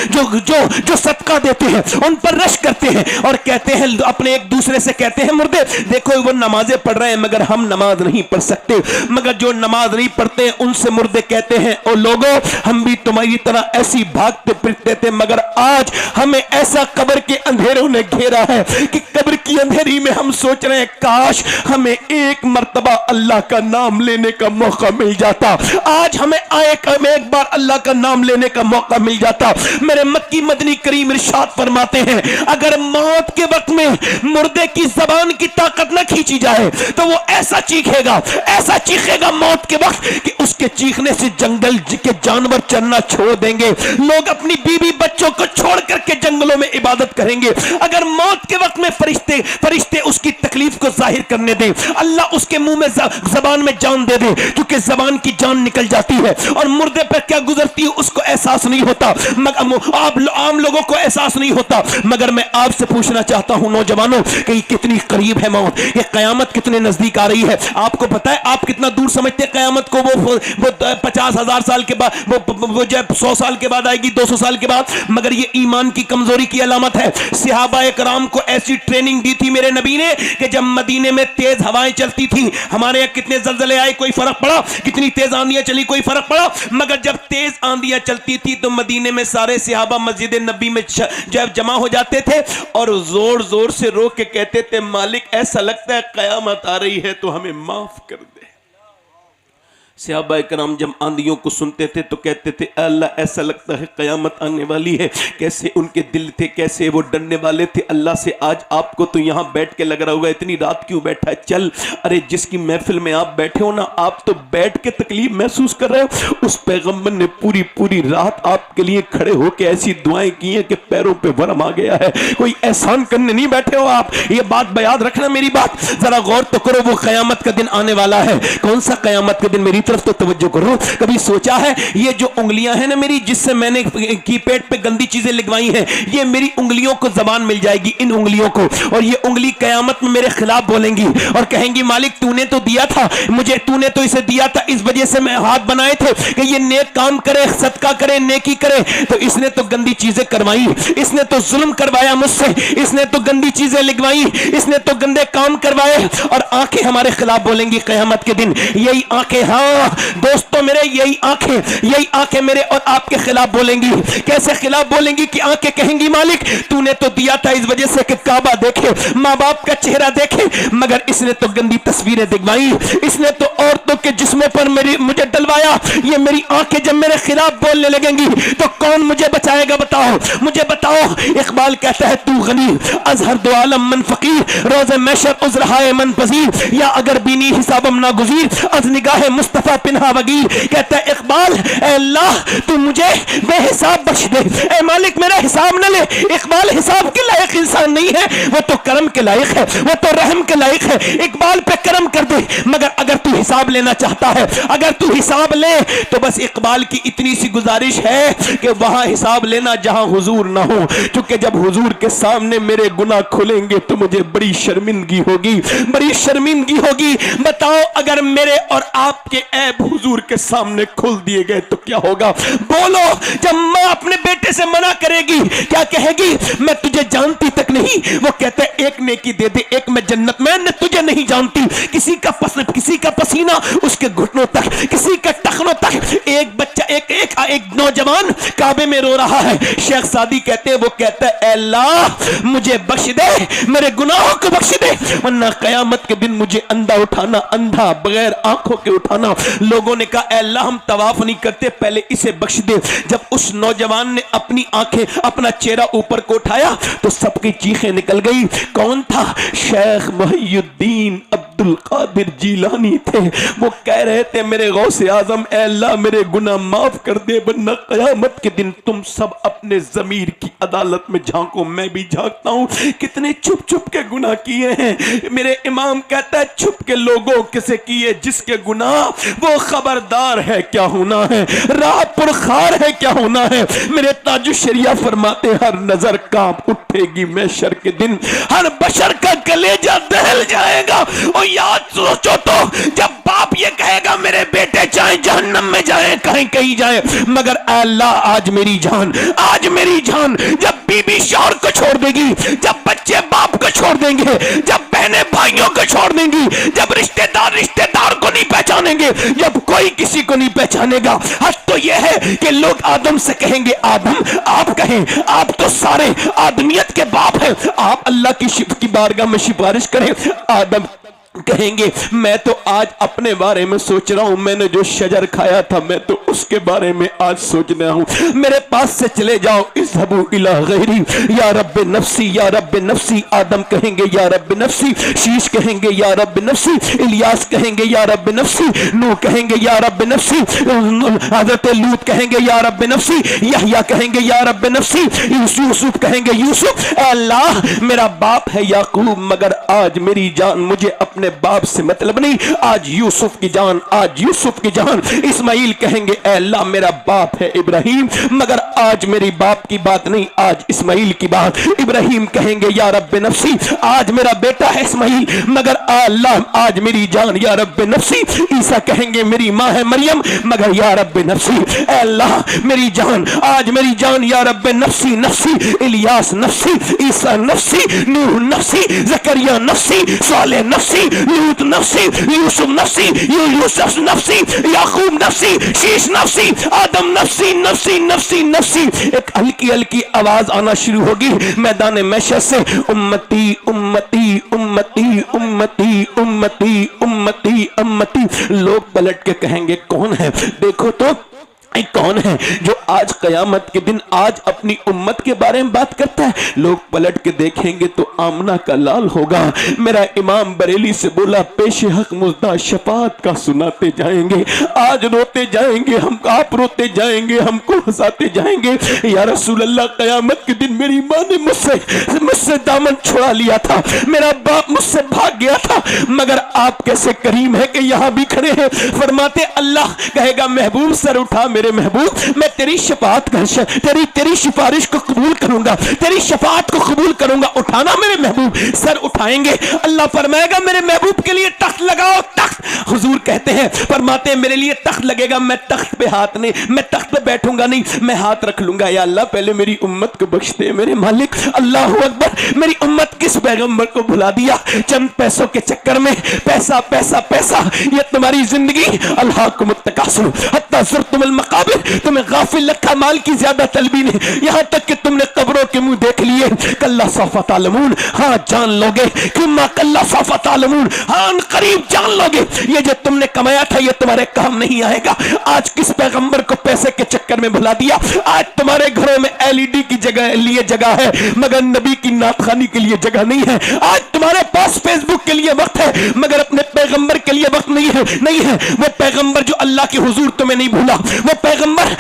जो सदका देते हैं उन पर रश्क करते हैं। और कहते हैं अपने एक दूसरे से कहते हैं मुर्दे देखो वो नमाजें पढ़ रहे हैं मगर हम नमाज नहीं पढ़ सकते, मगर जो नमाज नहीं पढ़ते हैं उनसे मुर्दे कहते हैं ओ लोगों हम भी तुम्हारी तरह ऐसी भागते फिरते थे मगर आज हमें ऐसा कब्र के अंधेरों ने घेरा है कि कब्र की अंधेरी में हम सोच रहे हैं काश हमें एक मर्तबा अल्लाह का नाम लेने का मौका मिल जाता, आज हमें एक बार अल्लाह का नाम लेने का मौका मिल जाता। मेरे मक्की मदनी करीम इरशाद फरमाते हैं अगर मौत के वक्त में मुर्दे की जबान की ताकत न खींची जाए तो वो ऐसा चीखेगा मौत के वक्त कि उसके चीखने से जंगल के जानवर चरना छोड़ देंगे, लोग अपनी बीवी बच्चों को छोड़ करके जंगलों में इबादत करेंगे। अगर मौत के वक्त में फरिश्ते उसकी तकलीफ को जाहिर करने दे, अल्लाह उसके मुंह में जबान में जान दे दे, क्योंकि जबान की जान निकल जाती है और मुर्दे पर क्या गुजरती है उसको एहसास नहीं होता, मगर आम लोगों को एहसास नहीं होता। मगर मैं आपसे पूछना चाहता हूं नौजवानों कि कितनी करीब है मौत, ये कयामत कितने नजदीक आ रही है। आपको पता है आप कितना दूर समझते हैं कयामत को? वो 50,000 साल के बाद, वो जब 100 साल के बाद आएगी, 200 साल के बाद, मगर ये ईमान की कमजोरी की अलामत है। सहाबा इकराम को ऐसी ट्रेनिंग दी थी मेरे नबी ने कि जब मदीने में तेज हवाएं चलती थी, हमारे यहाँ कितने जलजले आए कोई फर्क पड़ा, कितनी तेज आंधियां चली कोई फर्क पड़ा, मगर जब तेज आंधियां चलती थी तो मदीने में सारे सहाबा मस्जिद नबी में जब जमा हो जाते थे और जोर जोर से रो के कहते थे मालिक ऐसा लगता है कयामत आ रही है तो हमें माफ कर दे। सहाबा इकराम जब आंधियों को सुनते थे तो कहते थे अल्लाह ऐसा लगता है कयामत आने वाली है। कैसे उनके दिल थे, कैसे वो डरने वाले थे अल्लाह से। आज आपको तो यहाँ बैठ के लग रहा होगा इतनी रात क्यों बैठा है, चल अरे जिसकी महफिल में आप बैठे हो ना आप तो बैठ के तकलीफ महसूस कर रहे हो। उस पैगंबर ने पूरी पूरी रात आपके लिए खड़े होकर ऐसी दुआएं की हैं कि पैरों पे वरम आ गया है। कोई एहसान करने नहीं बैठे हो आप, ये बात याद रखना मेरी बात, जरा गौर तो करो। वो कयामत का दिन आने वाला है। कौन सा कयामत का दिन? मेरी तरफ तो तवज्जो करो। कभी सोचा है ये जो उंगलियां हैं ना मेरी, जिससे मैंने कीपैड पे गंदी चीजें लिखवाई हैं, ये मेरी उंगलियों को जबान मिल जाएगी, इन उंगलियों को, और ये उंगली कयामत में मेरे खिलाफ बोलेंगी और कहेंगी मालिक तूने तो दिया था मुझे, तूने तो इसे दिया था, इस वजह से मैं हाथ बनाए थे कि ये नेक काम करे, सदका करे, नेकी करे, तो इसने तो गंदी चीजें करवाई, इसने तो जुल्म करवाया मुझसे, इसने तो गंदी चीजें लिखवाई, इसने तो गंदे काम करवाए। और आंखें हमारे खिलाफ बोलेंगी कयामत के दिन। यही आंखें, हाँ दोस्तों मेरे, यही आंखें मेरे और आपके खिलाफ बोलेंगी। कैसे खिलाफ बोलेंगी कि आंखें कहेंगी मालिक तूने तो दिया था इस वजह से कि काबा देखे, माँ बाप का चेहरा देखे, मगर इसने तो गंदी तस्वीरें दिखवाई, इसने तो औरतों के जिस्मों पर मुझे डलवाया। ये मेरी आंखें जब मेरे खिलाफ बोलने लगेंगी तो कौन मुझे बचाएगा? बताओ, मुझे बताओ। इकबाल कहता है तू गनी अजहर दो आलम मन फकीर, रोज़े महशर उज़रहाए मन पजीर, या अगर बीनी हिसाबम ना गुज़ीर, अज निगाह मुस्तफा पिन्हा वगीर। कहता है इकबाल ऐ अल्लाह तू मुझे बेहिसाब बख्श दे, ऐ मालिक मेरा हिसाब न ले। इकबाल हिसाब के लायक इंसान नहीं है, वो तो करम के लायक है, वो तो रहम के लायक है। इकबाल पे करम कर दे, मगर अगर तू हिसाब लेना चाहता है, अगर तू हिसाब ले तो बस इकबाल की इतनी सी गुजारिश है कि वहां हिसाब लेना जहां हुजूर ना हो, क्योंकि जब हुजूर के सामने मेरे गुनाह खुलेंगे तो मुझे बड़ी शर्मिंदगी होगी, बड़ी शर्मिंदगी होगी। बताओ अगर मेरे और आपके ऐब हुजूर के सामने खोल दिए गए तो क्या होगा? बोलो। जब मां अपने बेटे से मना करेगी क्या कहेगी? मैं तुझे जानती तक नहीं। वो कहता है एक नेकी दे दे, एक मैं जन्नत, मैं तुझे नहीं जानती। किसी का पसीना उसके घुटनों तक, किसी का टखनों तक। एक बच्चा, एक एक नौजवान काबे में रो रहा है। शेख सादी कहते हैं, वो कहता है ऐ अल्लाह मुझे बख्श दे, मेरे गुनाहों को बख्श दे, वरना कयामत के दिन मुझे अंधा उठाना, अंधा बगैर आंखों के उठाना। लोगों ने कहा ऐ अल्लाह हम तवाफ नहीं करते, पहले इसे बख्श दे। जब उस नौजवान ने अपनी आंखें, अपना चेहरा ऊपर को उठाया तो सबकी चीखें निकल गई। कौन था? शेख मुहियुद्दीन अब्दुल कादिर जीलानी थे। वो कह रहे थे मेरे गौसे आजम ऐ अल्लाह मेरे गुनाह माफ कर दे, वरना कयामत के दिन तुम सब अपने जमीर की अदालत में झांको, मैं भी झांकता हूं कितने छुप छुप के गुनाह किए हैं। मेरे इमाम कहता है छुप के लोगों किसे किए, जिसके गुनाह वो खबरदार है क्या होना है, राह पुरखार है क्या होना है। मेरे ताजु शरिया फरमाते हर नजर कांप उठेगी महशर के दिन, हर बशर का कलेजा दहल जाएगा। और याद सोचो तो जब बाप ये कहेगा मेरे बेटे चाहे जहन्नम में जाए, कहीं कहीं जाए, मगर अल्लाह आज मेरी जान, आज मेरी जान। जब बीबी शौहर को छोड़ देगी, जब बच्चे बाप को छोड़ देंगे, जब बहनें भाइयों को छोड़ देंगी, जब रिश्तेदार रिश्तेदार को नहीं पहचानेंगे, जब कोई किसी को नहीं पहचानेगा, हद तो यह है कि लोग आदम से कहेंगे आदम, आप कहें आप तो सारे आदमियत के बाप हैं, आप अल्लाह की बारगाह में सिफारिश करें। आदम कहेंगे मैं तो आज अपने बारे में सोच रहा हूं, मैंने जो शजर खाया था मैं तो उसके बारे में आज सोच रहा हूं, मेरे पास से चले जाओ। इज़हबू इला गैरी या रब्बे नफ्सी या रब्बे नफ्सी। आदम कहेंगे या रब्बे नफ्सी, शीश कहेंगे या रब्बे नफ्सी, इलियास कहेंगे या रब्बे नफ्सी, नूह कहेंगे या रब्बे नफ्सी, हज़रत लूत कहेंगे या रब्बे नफ्सी, यहया कहेंगे या रब्बे नफ्सी, यूसुफ कहेंगे यूसुफ। अल्लाह मेरा बाप है याकूब, मगर आज मेरी जान, मुझे अपने बाप से मतलब नहीं, आज यूसुफ की जान, आज यूसुफ की जान। इस्माइल कहेंगे अल्लाह मेरा बाप है इब्राहिम, मगर आज मेरी बाप की बात नहीं, आज इस्माइल की बात। इब्राहिम कहेंगे या रब्बे नफ्सी, आज मेरा बेटा है इस्माइल, मगर अल्लाह आज मेरी जान या रब्बे नफ्सी। ईसा कहेंगे मेरी माँ है मरियम, मगर या रब्बे नफ्सी, अल्लाह मेरी जान, आज मेरी जान या रब्बे नफ्सी नफ्सी। इलियास नफ्सी, ईसा नफ्सी, नूह नफ्सी, जकरिया नफ्सी, सालेह नफ्सी, लूत नफ्सी, यूसुफ नफ्सी, यूसुफ नफ्सी, याकूब नफ्सी, शीश नफ्सी, आदम नफ्सी नफ्सी नफ्सी नफ्सी। एक हल्की हल्की आवाज आना शुरू होगी मैदान महशर से, उम्मती उम्मती उम्मती उम्मती उम्मती उम्मती उम्मती। लोग पलट के कहेंगे कौन है? देखो तो कौन है जो आज कयामत के दिन आज अपनी उम्मत के बारे में बात करता है। लोग पलट के देखेंगे तो आमना का लाल होगा। मेरा इमाम बरेली से बोला पेश हक मुद्दा शफात का सुनाते जाएंगे, आज रोते जाएंगे हम, आप रोते जाएंगे, हमको हंसाते जाएंगे। या रसूल अल्लाह कयामत के दिन मेरी माँ ने मुझसे दामन छुड़ा लिया था, मेरा बाप मुझसे भाग गया था, मगर आप कैसे करीम है कि यहाँ भी खड़े हैं। फरमाते अल्लाह कहेगा महबूब सर उठा मेरे महबूब, मैं तेरी शफाअत तेरी सिफारिश को कबूल करूंगा, तेरी शफाअत को कबूल करूंगा, उठाना मेरे महबूब। सर उठाएंगे, अल्लाह फरमाएगा मेरे महबूब के लिए तख्त लगाओ, तख्त। हुजूर कहते हैं फरमाते हैं मेरे लिए तख्त लगेगा, मैं तख्त पे हाथ नहीं, मैं तख्त पे बैठूंगा नहीं, मैं हाथ रख लूंगा। या अल्लाह पहले मेरी उम्मत को बख्श दे मेरे मालिक। अल्लाह अकबर। मेरी उम्मत किस पैगंबर को भुला दिया चंद पैसों के चक्कर में। पैसा पैसा पैसा, ये तुम्हारी जिंदगी। अल्लाह को मुत्तकासुर हत्ता ज़ुरतुमुल मक़ाबिर, तुम्हें गाफिल रखा माल की ज्यादा तलबी ने, यहां तक कि तुमने कब्रों के मुंह देख लिए। कल्ला सौफ़ा तालमून, हाँ जान लोगे, किम्मा कल्ला सौफ़ा तालमून, हाँ करीब जान लोगे। ये जो तुमने कमाया था ये तुम्हारे काम नहीं आएगा। आज किस पैगंबर को पैसे के चक्कर में भुला दिया। आज तुम्हारे घरों में एलईडी की जगह लिए जगह है, मगर नबी की नातखानी के लिए जगह नहीं है। आज तुम्हारे पास फेसबुक के लिए वक्त है, मगर अपने पैगंबर के लिए वक्त नहीं है। वो पैगंबर जो अल्लाह के हुजूर तुम्हें नहीं भूला, वो पैगंबर,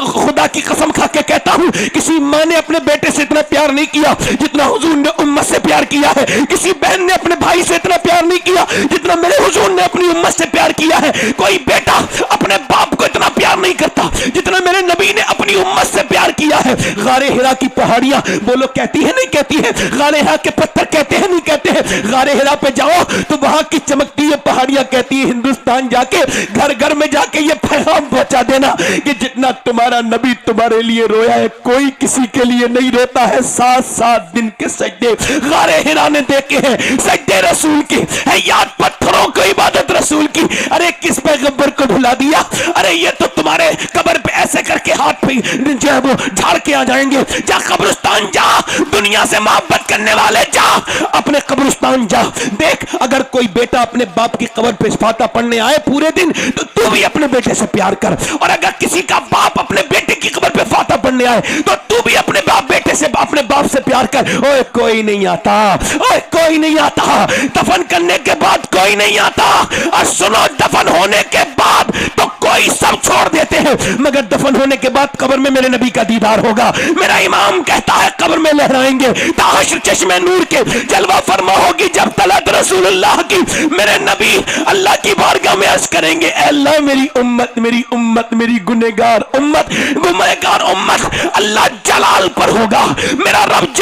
खुदा की कसम खा के कहता हूं, किसी माँ ने अपने बेटे से इतना प्यार नहीं किया जितना हुजूर ने उम्मत से प्यार किया है। किसी बहन ने अपने भाई से इतना प्यार नहीं किया जितना मेरे हुजूर ने अपनी उम्मत से प्यार किया है। कोई बेटा अपने बाप को इतना प्यार नहीं करता जितना मेरे नबी ने अपनी उम्मत से प्यार किया है। गारे हिरा की पहाड़ियां बोलो कहती है नहीं कहती है, गारे हिरा के पत्थर कहते हैं नहीं कहते हैं। गारे हिरा पे जाओ तो वहां की चमकती है पहाड़ियां कहती है हिंदुस्तान जाके घर घर में जाके ये पैगाम पहुंचा देना कि जितना तुम्हारा नबी तुम्हारे लिए रोया है कोई किसी के लिए नहीं रोता है। 7-7 दिन के सजदे गारे हिरा ने देखे हैं, सजदे रसूल की है, याद पत्थरों को इबादत रसूल की। अरे किस पैगंबर को भुला दिया? अरे ये तो तुम्हारे कब्र पे ऐसे करके हाथ पे जो है वो झाड़ के आ जाएंगे। जा कब्रिस्तान जा, दुनिया से मोहब्बत करने वाले जा, अपने कब्रिस्तान जा। देख अगर कोई बेटा अपने बाप की कब्र पे फातिहा पढ़ने आए पूरे दिन तो तू भी अपने बेटे से प्यार कर, और अगर किसी का बाप अपने बेटे की कब्र पे फातिहा पढ़ने आए तो तू भी अपने बेटे से अपने बाप से प्यार कर। ओए कोई नहीं आता, ओए कोई नहीं आता, दफन करने के बाद कोई नहीं आता। और सुनो दफन होने के बाद तो कोई सब छोड़ देते हैं, मगर दफन होने के बाद कब्र में मेरे नबी का दीदार होगा। मेरा इमाम कहता है कब्र में लहराएंगे, ताहशर चश्मे नूर के जलवा फरमा होगी जब तलत रसूलुल्लाह की। मेरे नबी अल्लाह की बारगाह में अर्ज करेंगे, ऐ अल्लाह मेरी उम्मत मेरी उम्मत मेरी गुनहगार उम्मत गुनहगार उम्मत अल्लाह जलाल पर होगा, मेरा रब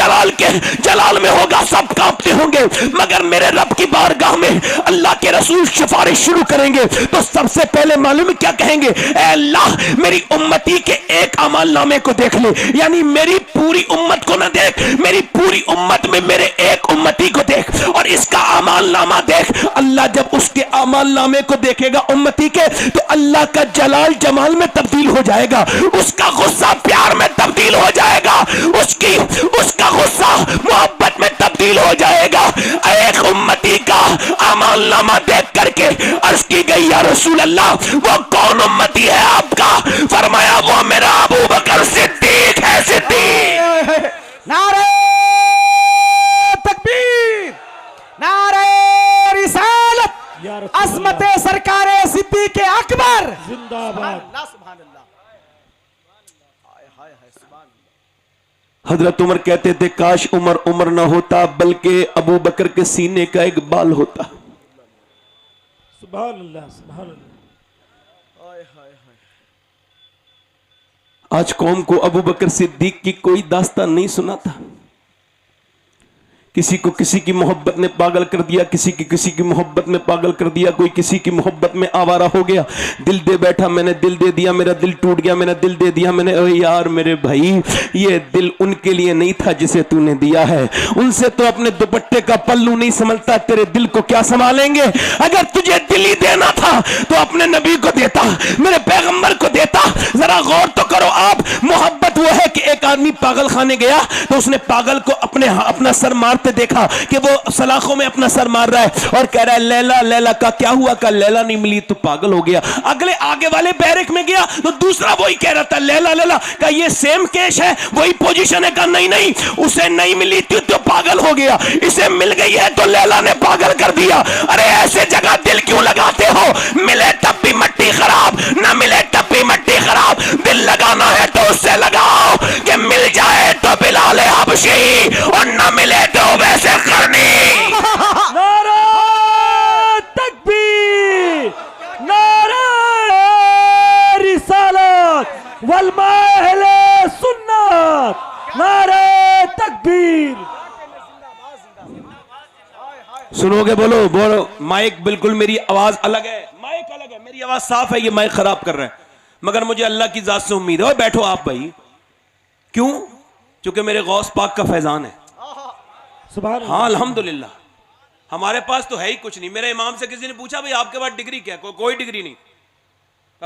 जलाल में होगा, सब कांपते होंगे, मगर मेरे रब की बारगाह में अल्लाह के रसूल सिफारिश शुरू करेंगे तो सबसे पहले मालूम क्या कहेंगे? ऐ अल्लाह मेरी उम्मती के एक अमल नामे को देख ले, यानी मेरी पूरी उम्मत को ना देख, मेरी पूरी उम्मत में मेरे एक उम्मती को देख और इसका अमल नामा देख। अल्लाह जब उसके अमल नामे को देखेगा उम्मती के तो अल्लाह का जलाल जमाल में तब्दील हो जाएगा, उसका गुस्सा प्यार में तब्दील हो जाएगा, उसका गुस्सा मोहब्बत में तब्दील हो जाएगा। एक उम्मती का अमल नामा देख करके अर्ज की गई, या रसूल अल्लाह वो कौन उम्मती है आपका? फरमाया वो मेरा अबू बकर सिद्दीक है। सिद्दीक नारे तकबीर, नारे रिसालत, या रसूल अज़मत सरकारे सिद्दीक अकबर जिंदाबाद। हजरत उमर कहते थे काश उमर ना होता बल्कि अबू बकर के सीने का एक बाल होता। सुभान अल्लाह सुभान अल्लाह। आज कौम को अबू बकर सिद्दीक की कोई दास्तान नहीं सुनाता। किसी को किसी की मोहब्बत ने पागल कर दिया, किसी की मोहब्बत में पागल कर दिया, कोई किसी की मोहब्बत में आवारा हो गया, दिल दे बैठा, मैंने दिल दे दिया, मेरा दिल टूट गया, मैंने दिल दे दिया मैंने। ओ यार मेरे भाई, ये दिल उनके लिए नहीं था जिसे तूने दिया है, उनसे तो अपने दुपट्टे का पल्लू नहीं संभलता, तेरे दिल को क्या संभालेंगे? अगर तुझे दिल ही देना था तो अपने नबी को देता, मेरे पैगंबर को देता। जरा गौर तो करो आप, मोहब्बत वो है कि एक आदमी पागल खाने गया तो उसने पागल को अपना सर मारते देखा कि वो सलाखों में अपना सर मार रहा है और कह रहा है लैला लैला का क्या हुआ? का लैला नहीं मिली तो पागल हो गया। अगले आगे वाले बैरक में गया तो दूसरा वही कह रहा था लैला लैला का ये सेम केस है, वही पोजीशन है। का नहीं उसे नहीं मिली थी तो पागल हो गया, इसे मिल गई है तो लैला ने पागल कर दिया। अरे ऐसे जगह दिल क्यों लगाते हो? मिले तब भी मट्टी खराब, ना मिले तब भी मट्टी खराब। दिल लगाना है तो उससे लगाओ कि मिल जाए तो बिलाल हबशी और ना मिले तो वैसे करनी। नारा तकबीर, नारा रिसालत वल महले सुन्नत, नारा तकबीर। सुनोगे? बोलो बोलो। माइक बिल्कुल, मेरी आवाज अलग है, माइक अलग है, मेरी आवाज साफ है, ये माइक खराब कर रहा है, मगर मुझे अल्लाह की जात से उम्मीद है। बैठो आप भाई, क्यों? क्योंकि मेरे गौस पाक का फैजान है। सुभान हाँ अल्हम्दुलिल्लाह, हमारे पास तो है ही कुछ नहीं। मेरे इमाम से किसी ने पूछा भाई आपके पास डिग्री क्या? कोई डिग्री नहीं।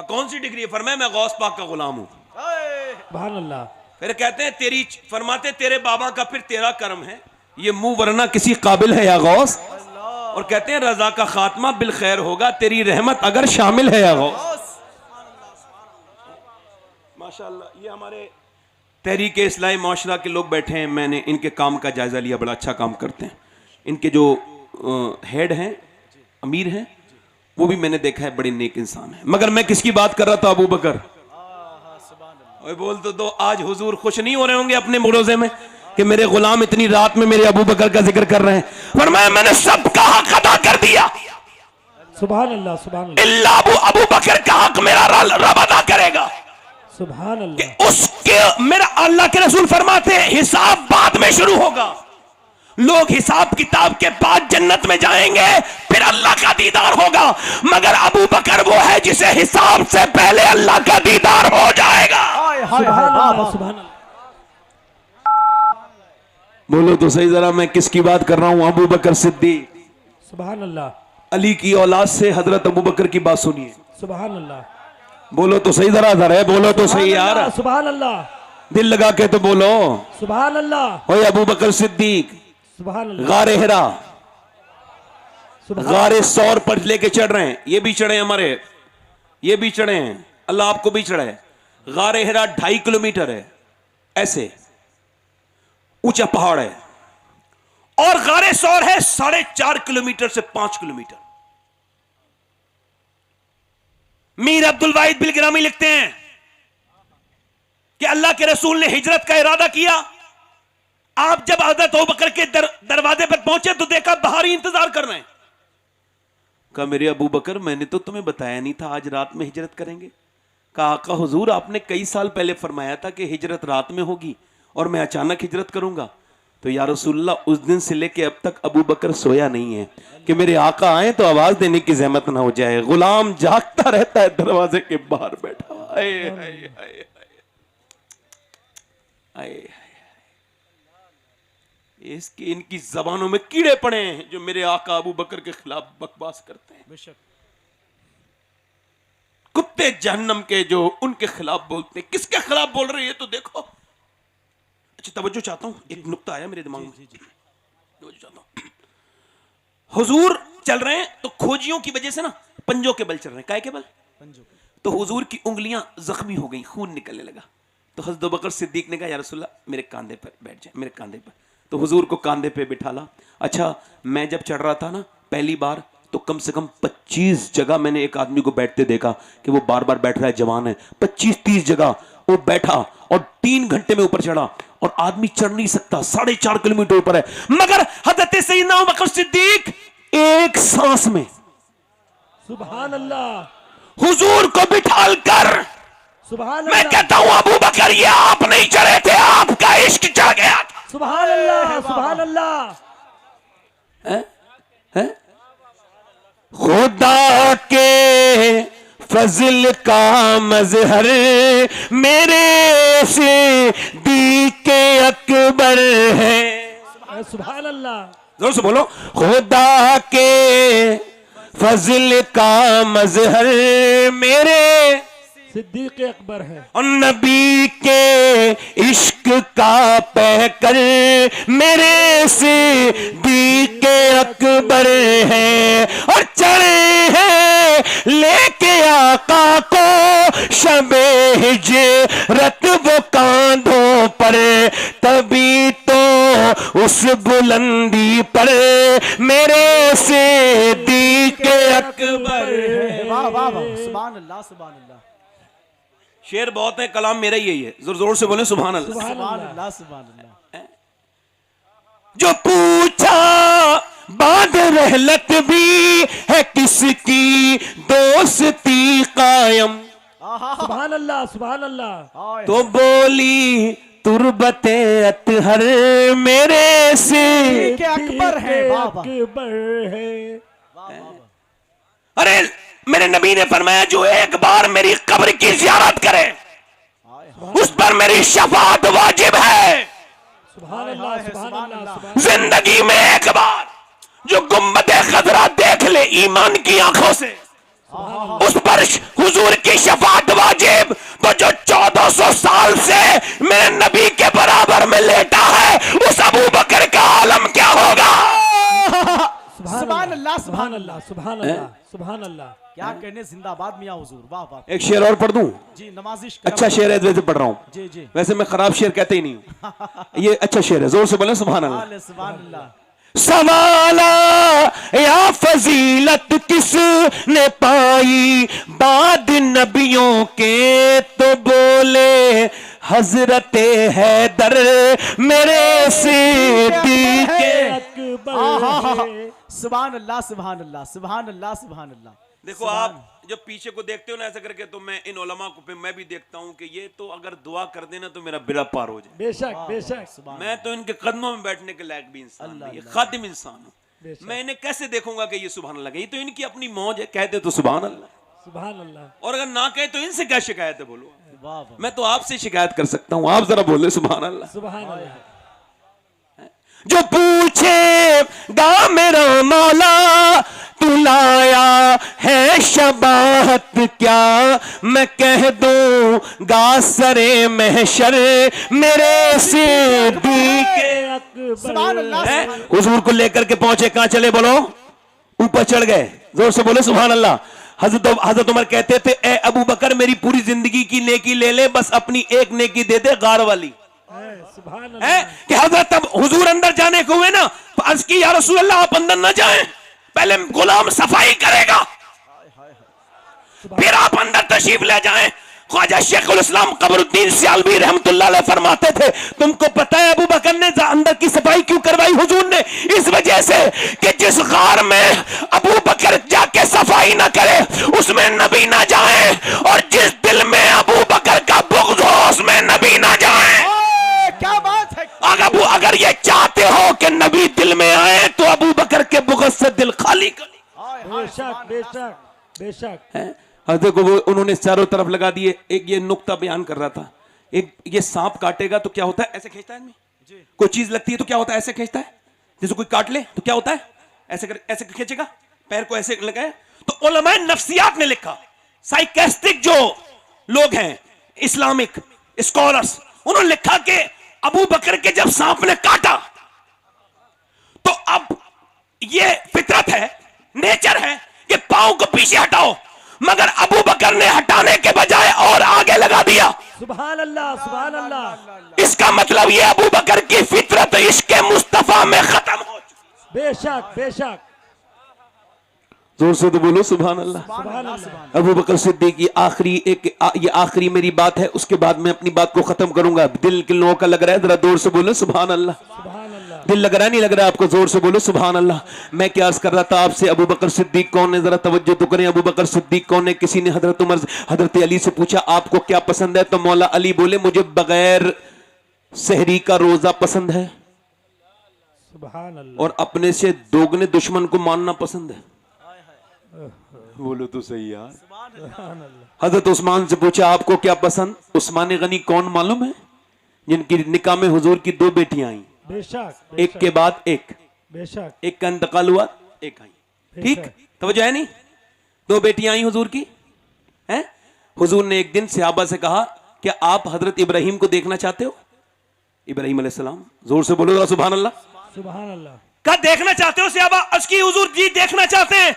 कौन सी डिग्री है? फरमाया मैं गौस पाक का गुलाम हूं। सुभान अल्लाह। फिर कहते हैं तेरी, फरमाते तेरे बाबा का फिर तेरा कर्म है, ये मुंह वरना किसी काबिल है या गौस। और कहते हैं रजा का खात्मा बिल खैर होगा, तेरी रहमत अगर शामिल है या गौस। माशाअल्लाह, ये हमारे तहरीक इस्लाही माशरा के लोग बैठे हैं, मैंने इनके काम का जायजा लिया, बड़ा अच्छा काम करते हैं। इनके जो हेड हैं, अमीर हैं, वो भी मैंने देखा है बड़े नेक इंसान है। मगर मैं किसकी बात कर रहा था? अबू बकर। बोल तो दो, आज हुजूर खुश नहीं हो रहे होंगे अपने मुरोजे में कि मेरे गुलाम इतनी रात में मेरे अबू बकर का जिक्र कर रहे हैं। फरमाया मैंने सबका हक अदा कर दिया, सुभान अल्लाह सुभान अल्लाह। इल्ला अबू बकर का हक मेरा रब अदा करेगा। सुभान कि अल्लाह। उसके मेरा अल्लाह के रसूल फरमाते हैं हिसाब बाद में शुरू होगा, लोग हिसाब किताब के बाद जन्नत में जाएंगे, फिर अल्लाह का दीदार होगा, मगर अबू बकर वो है जिसे हिसाब से पहले अल्लाह का दीदार हो जाएगा। सुभान अल्लाह। सुभान अल्लाह। बोलो तो सही जरा, मैं किसकी बात कर रहा हूं? अबू बकर सिद्दीक। सुभान अल्लाह। अली की औलाद से हजरत अबू बकर की बात सुनिए। सुभान अल्लाह। बोलो तो सही जरा जरा, बोलो तो सही यार, सुभान अल्लाह। दिल लगा के तो बोलो। सुभान अल्लाह। ओए अबू बकर सिद्दीक सुभान अल्लाह। गारे हिरा, सुभान गारे सौर पर लेके चढ़ रहे हैं, ये भी चढ़े हमारे, ये भी चढ़े हैं, अल्लाह आपको भी चढ़े। गारे हिरा 2.5 किलोमीटर है, ऐसे ऊंचा पहाड़ है, और गारे सौर है 4.5 किलोमीटर से 5 किलोमीटर। मीर अब्दुल वाहिद बिलग्रामी लिखते हैं कि अल्लाह के रसूल ने हिजरत का इरादा किया, आप जब हजरत अबू बकर के दरवाजे पर पहुंचे तो देखा बाहरी इंतजार कर रहे हैं। कहा मेरे अबू बकर, मैंने तो तुम्हें बताया नहीं था आज रात में हिजरत करेंगे। कहा आका हुजूर, आपने कई साल पहले फरमाया था कि हिजरत रात में होगी और मैं अचानक हिजरत करूंगा। तो या रसूलल्लाह, उस दिन से लेके अब तक अबू बकर सोया नहीं है कि मेरे आका आए तो आवाज देने की जहमत ना हो जाए। गुलाम जागता रहता है दरवाजे के बाहर बैठा। आए हाय हाय हाय हाय, इसकी इनकी जबानों में कीड़े पड़े हैं जो मेरे आका अबू बकर के खिलाफ बकवास करते हैं। बेशक। कुत्ते जहन्नम के जो उनके खिलाफ बोलते हैं। किसके खिलाफ बोल रहे हैं तो देखो। अच्छा तवज्जो चाहता हूं, एक नुक्ता आया मेरे दिमाग में, तवज्जो चाहता हूं। हुजूर चल रहे हैं तो खोजियों की वजह से ना पंजों के बल चल रहे हैं। काय के बल? पंजों के। तो हुजूर की उंगलियां जख्मी हो गई, खून निकलने लगा। तो हज़रत अबू बकर सिद्दीक ने कहा या रसूलल्लाह मेरे कांधे पर बैठ जाए, मेरे कांधे पर। तो हुजूर को कांधे पे बिठा ला। अच्छा मैं जब चढ़ रहा था ना पहली बार, तो कम से कम 25 जगह मैंने एक आदमी को बैठते देखा कि वो बार बार बैठ रहा है, जवान है। 25-30 जगह वो बैठा और 3 घंटे में ऊपर चढ़ा, और आदमी चढ़ नहीं सकता, 4.5 किलोमीटर ऊपर है। मगर हजरत सैयदना अबू बकर सिद्दीक एक सांस में सुभान अल्लाह। हुजूर को बिठाल कर, सुभान मैं अल्लाह। कहता हूं अबू बकर ये आप नहीं चढ़े थे, आपका इश्क चढ़ गया था। सुभान अल्लाह। सुभान अल्लाह। खुदा के फजल का मजहर मेरे से दीके अकबर है। सुभान अल्लाह। जोर से बोलो। खुदा के फजल का मजहर मेरे सिद्दीक अकबर है। और नबी के इश्क का पैकर मेरे से दीके अकबर है। और चढ़े हैं लेके आका को शबे हिजरत वो कांधों पर, तभी तो उस बुलंदी पर मेरे से दीके अकबर है। वाह वाह वाह, सुभान अल्लाह सुभान अल्लाह। शेर बहुत है, कलाम मेरा ही यही है। जोर जोर से बोले सुभान अल्लाह। सुभान अल्लाह सुभान अल्लाह। जो पूछा बाद रहलत भी है किसकी दोस्ती कायम, सुभान अल्लाह। सुभान अल्लाह। तो बोली तुरबते अतहर मेरे से के अकबर है। वाह वाह। अकबर है। अरे मेरे नबी ने फरमाया जो एक बार मेरी कब्र की ज़ियारत करे उस पर मेरी शफाअत वाजिब है। सुभान अल्लाह। सुभान अल्लाह। जिंदगी में एक बार जो गुम्बद खजरा देख ले ईमान की आंखों से, उस पर हुजूर की शफाअत वाजिब। तो जो 1400 साल से मेरे नबी के बराबर में लेटा है, उस अबू बकर का आलम क्या होगा? सुभान अल्लाह सुभान अल्लाह। सुभान अल्लाह। सुभान अल्लाह। क्या कहने, जिंदाबाद मियां हुजूर। वाह वाह। एक शेर और पढ़ दूं? जी नवाजिश। अच्छा शेर है, वैसे पढ़ रहा हूं। जी जी। वैसे मैं खराब शेर कहते ही नहीं हूं। ये अच्छा शेर है, जोर से बोले सुभान अल्लाह। सुभान अल्लाह। सवाला या फजीलत किस ने पाई बाद नबियों के, तो बोले हजरत हैदर मेरे सिद्दीक अकबर है। सुभान अल्लाह सुभान अल्लाह सुभान अल्लाह सुभान अल्लाह। देखो आप जब पीछे को देखते हो ना ऐसा करके, तो मैं इन उलमा को पे मैं भी देखता हूँ कि ये तो अगर दुआ कर देना तो मेरा बेड़ा पार हो जाए। बेशक बेशक मैं तो इनके कदमों में बैठने के लायक भी इंसान नहीं, ये खादिम इंसान हूँ। बेशक। मैं इन्हें कैसे देखूंगा कि ये सुभान अल्लाह, ये तो इनकी अपनी मौज है, कहते तो सुभान अल्लाह, सुभान अल्लाह। और अगर ना कहे तो इनसे क्या शिकायत है बोलो। वाह वाह। मैं तो आपसे शिकायत कर सकता हूँ, आप जरा बोले सुभान अल्लाह। सुभान अल्लाह। जो पूछेगा मेरा मौला तू लाया है शबाहत क्या, मैं कह दूंगा सरे महशर मेरे सिद्दीक़। सुभान अल्लाह। हुजूर को लेकर के पहुंचे, कहां चले बोलो, ऊपर चढ़ गए, जोर से बोलो सुभान अल्लाह। हजरत उमर कहते थे, ए अबू बकर मेरी पूरी जिंदगी की नेकी ले ले, बस अपनी एक नेकी दे दे गार वाली। सुभान है अल्लाह। कि हजरत अब हुजूर अंदर जाने को हुए ना, अर्ज की या रसूल अल्लाह आप अंदर न जाएं, पहले गुलाम सफाई करेगा फिर आप अंदर तशरीफ ले जाएं। ख्वाजा शेखुल इस्लाम कमरुद्दीन सियालवी रहमतुल्लाह अलैह फरमाते थे, तुमको पता है अबू बकर ने अंदर की सफाई क्यों करवाई हुजूर ने? इस वजह से कि जिस गार में अबू बकर जाके सफाई ना करे उसमें नबी ना जाए, और जिस दिल में अबू बकर का बुग़्ज़ हो उसमें नबी ना जाए। क्या बात है। अगर ये चाहते हो कि नबी दिल में आए तो अबू बकर के बुग़्ज़ से दिल खाली कर। बेशक बेशक बेशक। हजरत को वो उन्होंने चारों तरफ लगा दिए। एक ये नुक्ता बयान कर रहा था, एक ये सांप काटेगा तो क्या होता है, ऐसे खींचता है आदमी। कोई चीज लगती है तो क्या होता है, ऐसे खींचता है। जैसे कोई काट ले तो क्या होता है, ऐसे खींचेगा, पैर को ऐसे लगाए। तो उलमाए नफ्सियात ने लिखा, साइकेस्टिक जो लोग हैं, इस्लामिक स्कॉलर्स, उन्होंने लिखा कि अबू बकर के जब सांप ने काटा तो अब ये फितरत है, नेचर है कि पांव को पीछे हटाओ, मगर अबू बकर ने हटाने के बजाय और आगे लगा दिया। सुभान अल्लाह सुभान अल्लाह। इसका मतलब ये अबू बकर की फितरत इश्क मुस्तफा में खत्म हो चुकी। बेशक बेशक। जोर से तो बोलो सुभान अल्लाह। सुभान अल्लाह। अबू बकर सिद्दीक की ये आखिरी मेरी बात है, उसके बाद मैं अपनी बात को खत्म करूंगा। दिल के लोगों का लग रहा है, जरा जोर से बोलो सुभान अल्लाह। सुभान अल्लाह। दिल लग रहा है, नहीं लग रहा है आपको? जोर से बोलो सुभान अल्लाह। मैं क्या अर्ज कर रहा था आपसे, अबू बकर सिद्दीक कौन है, जरा तवज्जो तो करें। अबू बकर सिद्दीक कौन है? किसी ने हजरत उमर हजरत अली से पूछा आपको क्या पसंद है, तो मौला अली बोले मुझे बगैर सहरी का रोजा पसंद है सुभान अल्लाह। और अपने से दोगुने दुश्मन को मानना पसंद है। बोलो तो सही यार। सुभान अल्लाह। हजरत उस्मान से पूछा आपको क्या पसंद, उस्मान गनी कौन मालूम है? जिनकी निकाह में हुजूर की 2 बेटियां आई, बेशक एक के बाद एक, बेशक। एक का इंतकाल हुआ, एक आई। ठीक तवज्जो है नहीं? 2 बेटियां आई हुजूर की हैं। हुजूर ने एक दिन सहाबा से कहा क्या आप हजरत इब्राहिम को देखना चाहते हो? इब्राहिम अलैहिस्सलाम, जोर से बोलो सुभान अल्लाह। सुभान अल्लाह। क्या देखना चाहते हो सहाबा? अर्ज की हुजूर जी देखना चाहते हैं।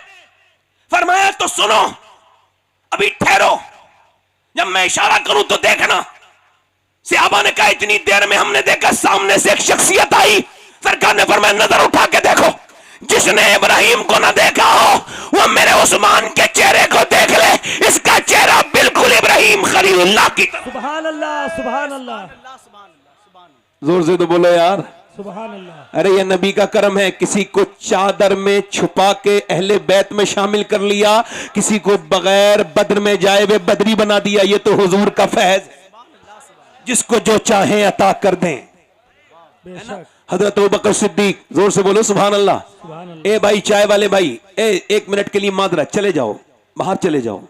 फरमाया तो सुनो, अभी ठहरो, जब मैं इशारा करूं तो देखना। सहाबा ने कहा इतनी देर में हमने देखा सामने से एक शख्सियत आई। सरकार ने फरमाया नजर उठा के देखो, जिसने इब्राहिम को ना देखा हो वो मेरे उस्मान के चेहरे को देख ले, इसका चेहरा बिल्कुल इब्राहिम खलीलुल्लाह की तरह। सुभान अल्लाह सुभान अल्लाह। जोर से तो बोलो यार। सुभान अल्लाह। अरे ये नबी का करम है, किसी को चादर में छुपा के अहले बैत में शामिल कर लिया, किसी को बगैर बद्र में जाए वे बदरी बना दिया। ये तो हुजूर का फैज है, जिसको जो चाहे अता कर दें। बेशक। हजरत अबू बकर सिद्दीक, जोर से बोलो सुभान अल्लाह। सुभान अल्लाह। ए भाई चाय वाले भाई, ए 1 मिनट के लिए माजरा, चले जाओ, बाहर चले जाओ,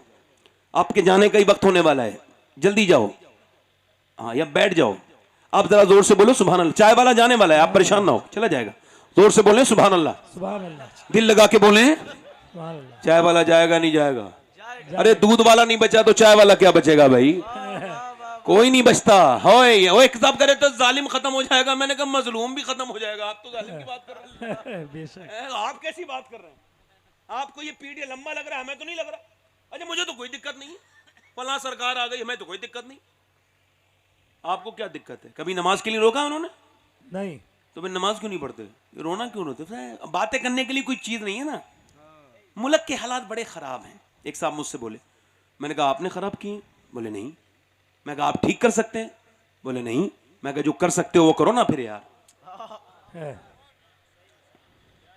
आपके जाने का ही वक्त होने वाला है, जल्दी जाओ। हाँ या बैठ जाओ। आप जरा जोर से बोलो सुभान अल्लाह। चाय वाला जाने वाला है, आप परेशान ना हो, चला जाएगा। जोर से बोले सुभान अल्लाह, सुभान अल्लाह। दिल लगा के बोले। सुभान अल्लाह। चाय वाला जाएगा नहीं जाएगा? अरे दूध वाला नहीं बचा तो चाय वाला क्या बचेगा भाई? कोई नहीं बचता। होए वो एक हिसाब करे तो जालिम खत्म हो जाएगा। मैंने कहा मजलूम भी खत्म हो जाएगा। आप तो जालिम की बात कर रहे हैं। बेशक। आप कैसी बात कर रहे हैं? आपको ये पीढ़ी लंबा लग रहा है, हमें तो नहीं लग रहा। अच्छा मुझे तो कोई दिक्कत नहीं है, फलां सरकार आ गई, हमें तो कोई दिक्कत नहीं। आपको क्या दिक्कत है? कभी नमाज के लिए रोका उन्होंने? नहीं। तो फिर नमाज क्यों नहीं पढ़ते? रोना क्यों रोते? बातें करने के लिए कोई चीज नहीं है ना। मुल्क के हालात बड़े खराब हैं। एक साहब मुझसे बोले, मैंने कहा आपने खराब किए? बोले नहीं। मैं कहा आप ठीक कर सकते हैं? बोले नहीं। मैं कहा जो कर सकते हो वो करो ना फिर यार।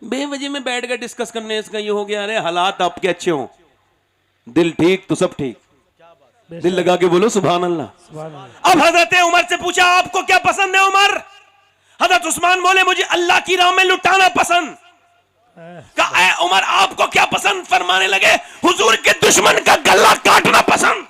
बेवजह में बैठ गए डिस्कस करने, इसका ये हो गया, अरे हालात आपके अच्छे हों, दिल ठीक तो सब ठीक। दिल लगा के बोलो सुभान अल्लाह। सुभान अल्लाह। अब हजरत उमर से पूछा आपको क्या पसंद है उमर? हजरत उस्मान बोले मुझे अल्लाह की राह में लुटाना पसंद। कहा "ऐ उमर आपको क्या पसंद?" फरमाने लगे हुजूर के दुश्मन का गला काटना पसंद।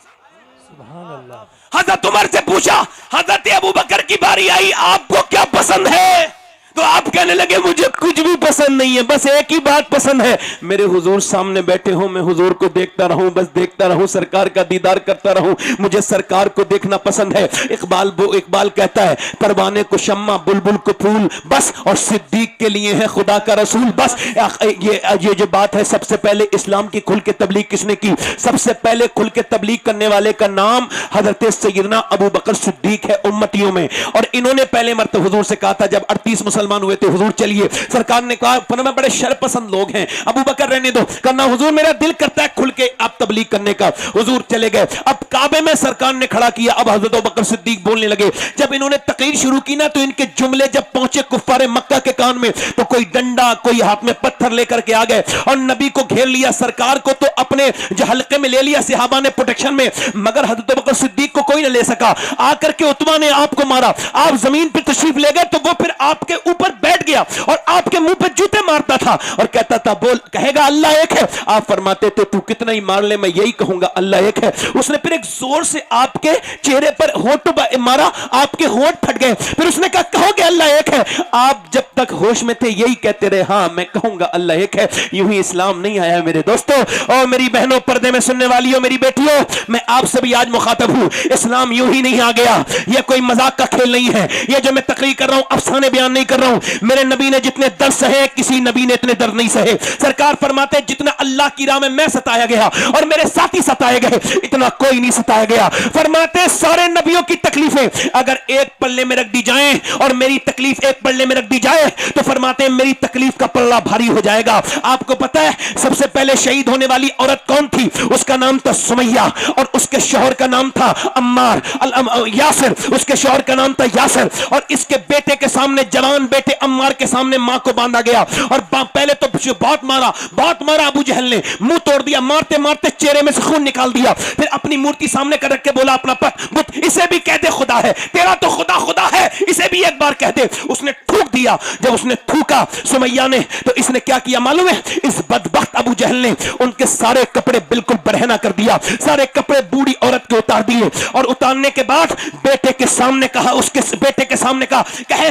सुभान अल्लाह। हजरत उमर से पूछा हजरत अबू बकर की बारी आई आपको क्या पसंद है? तो आप कहने लगे मुझे कुछ भी पसंद नहीं है, बस एक ही बात पसंद है, मेरे हुजूर सामने बैठे हो, मैं हुजूर को देखता रहूं, बस देखता रहूं, सरकार का दीदार करता रहूं, मुझे सरकार को देखना पसंद है। इकबाल कहता है परवाने को शम्मा बुलबुल को फूल बस, और सिद्दीक के लिए है खुदा का रसूल बस। ये जो बात है, सबसे पहले इस्लाम की खुल के तबलीग किसने की? सबसे पहले खुल के तबलीग करने वाले का नाम हजरत सैयदना अबू बकर सिद्दीक है उम्मतियों में। और इन्होंने पहले मरतबा हुजूर से कहा था जब 38 मुसलमान हुए थे, हुजूर चलिए। सरकार ने कहा पर बड़े शर्पसंद लोग हैं, अबू बकर रहने दो। करना हुजूर मेरा दिल करता है खुल के आप तबलीग करने का। हुजूर चले गए। अब काबे में सरकार ने खड़ा किया। अब हजरत अबू बकर सिद्दीक बोलने लगे। जब इन्होंने तकरीर शुरू की ना, तो इनके जुमले जब पहुंचे कुफ्फारे मक्का के कान में, तो कोई डंडा कोई हाथ में पत्थर लेकर के आ गए और नबी को घेर लिया, सरकार को तो अपने जो हल्के में ले लिया सहाबा ने प्रोटेक्शन में, मगर हजरत अबू बकर सिद्दीक को कोई न ले सका। आकर के उतबा ने आपको मारा, आप जमीन पर तशरीफ ले गए, तो वो फिर आपके ऊपर बैठ गया और आपके मुंह पे जूते मारता था और कहता था बोल, कहेगा अल्लाह एक है। आप फरमाते थे तू कितना ही मार ले मैं यही कहूंगा अल्लाह एक है। उसने फिर एक जोर से आपके चेहरे पर होंठ मारा, आपके होंठ फट गए। फिर उसने कहा कहोगे अल्लाह एक है? आप जब तक होश में थे यही कहते रहे हाँ मैं कहूंगा अल्लाह एक है। यूं ही इस्लाम नहीं आया मेरे दोस्तों और मेरी बहनों, पर्दे में सुनने वालियों, मेरी बेटियों, मैं आपसे भी आज मुखातब हूं। इस्लाम यूं ही नहीं आ गया, यह कोई मजाक का खेल नहीं है। यह जो मैं तकरीर कर रहा हूं अफसाने बयान नहीं कर रहा हूं। मेरे नबी ने जितने दर्द सहे किसी नबी ने इतने दर्द नहीं सहे। सरकार फरमाते जितना अल्लाह की राह में मैं सताया गया और मेरे साथी सताए गए, इतना कोई नहीं सताया गया। फरमाते सारे नबियों की तकलीफें अगर एक पल्ले में रख दी जाएं और मेरी तकलीफ एक पल्ले में रख दी जाए, तो फरमाते मेरी तकलीफ का पल्ला भारी हो जाएगा। आपको पता है सबसे पहले शहीद होने वाली औरत कौन थी? उसका नाम था सुमैया और उसके शौहर का नाम था अम्मार यासिर, उसके शौहर का नाम था यासिर। और इसके बेटे के सामने, जवान बेटे अम्मार के सामने मां को बांधा गया और पहले तो बहुत मारा अबू जहल ने, मुंह तोड़ दिया, मारते मारते चेहरे में से खून निकाल दिया। फिर अपनी मूर्ति सामने कर रख के बोला अपना बुत इसे भी कह दे खुदा है, तेरा तो खुदा है, इसे भी एक बार कह दे। उसने थूक दिया। जब उसने थूका सुमैया ने, तो इसने क्या किया मालूम है? इस बदबख्त अबू जहल ने उनके सारे कपड़े बिल्कुल बरहना कर दिया, सारे कपड़े बूढ़ी औरत के उतार दिए और उतारने के बाद बेटे के सामने कहा, उसके बेटे के सामने कहा कहे,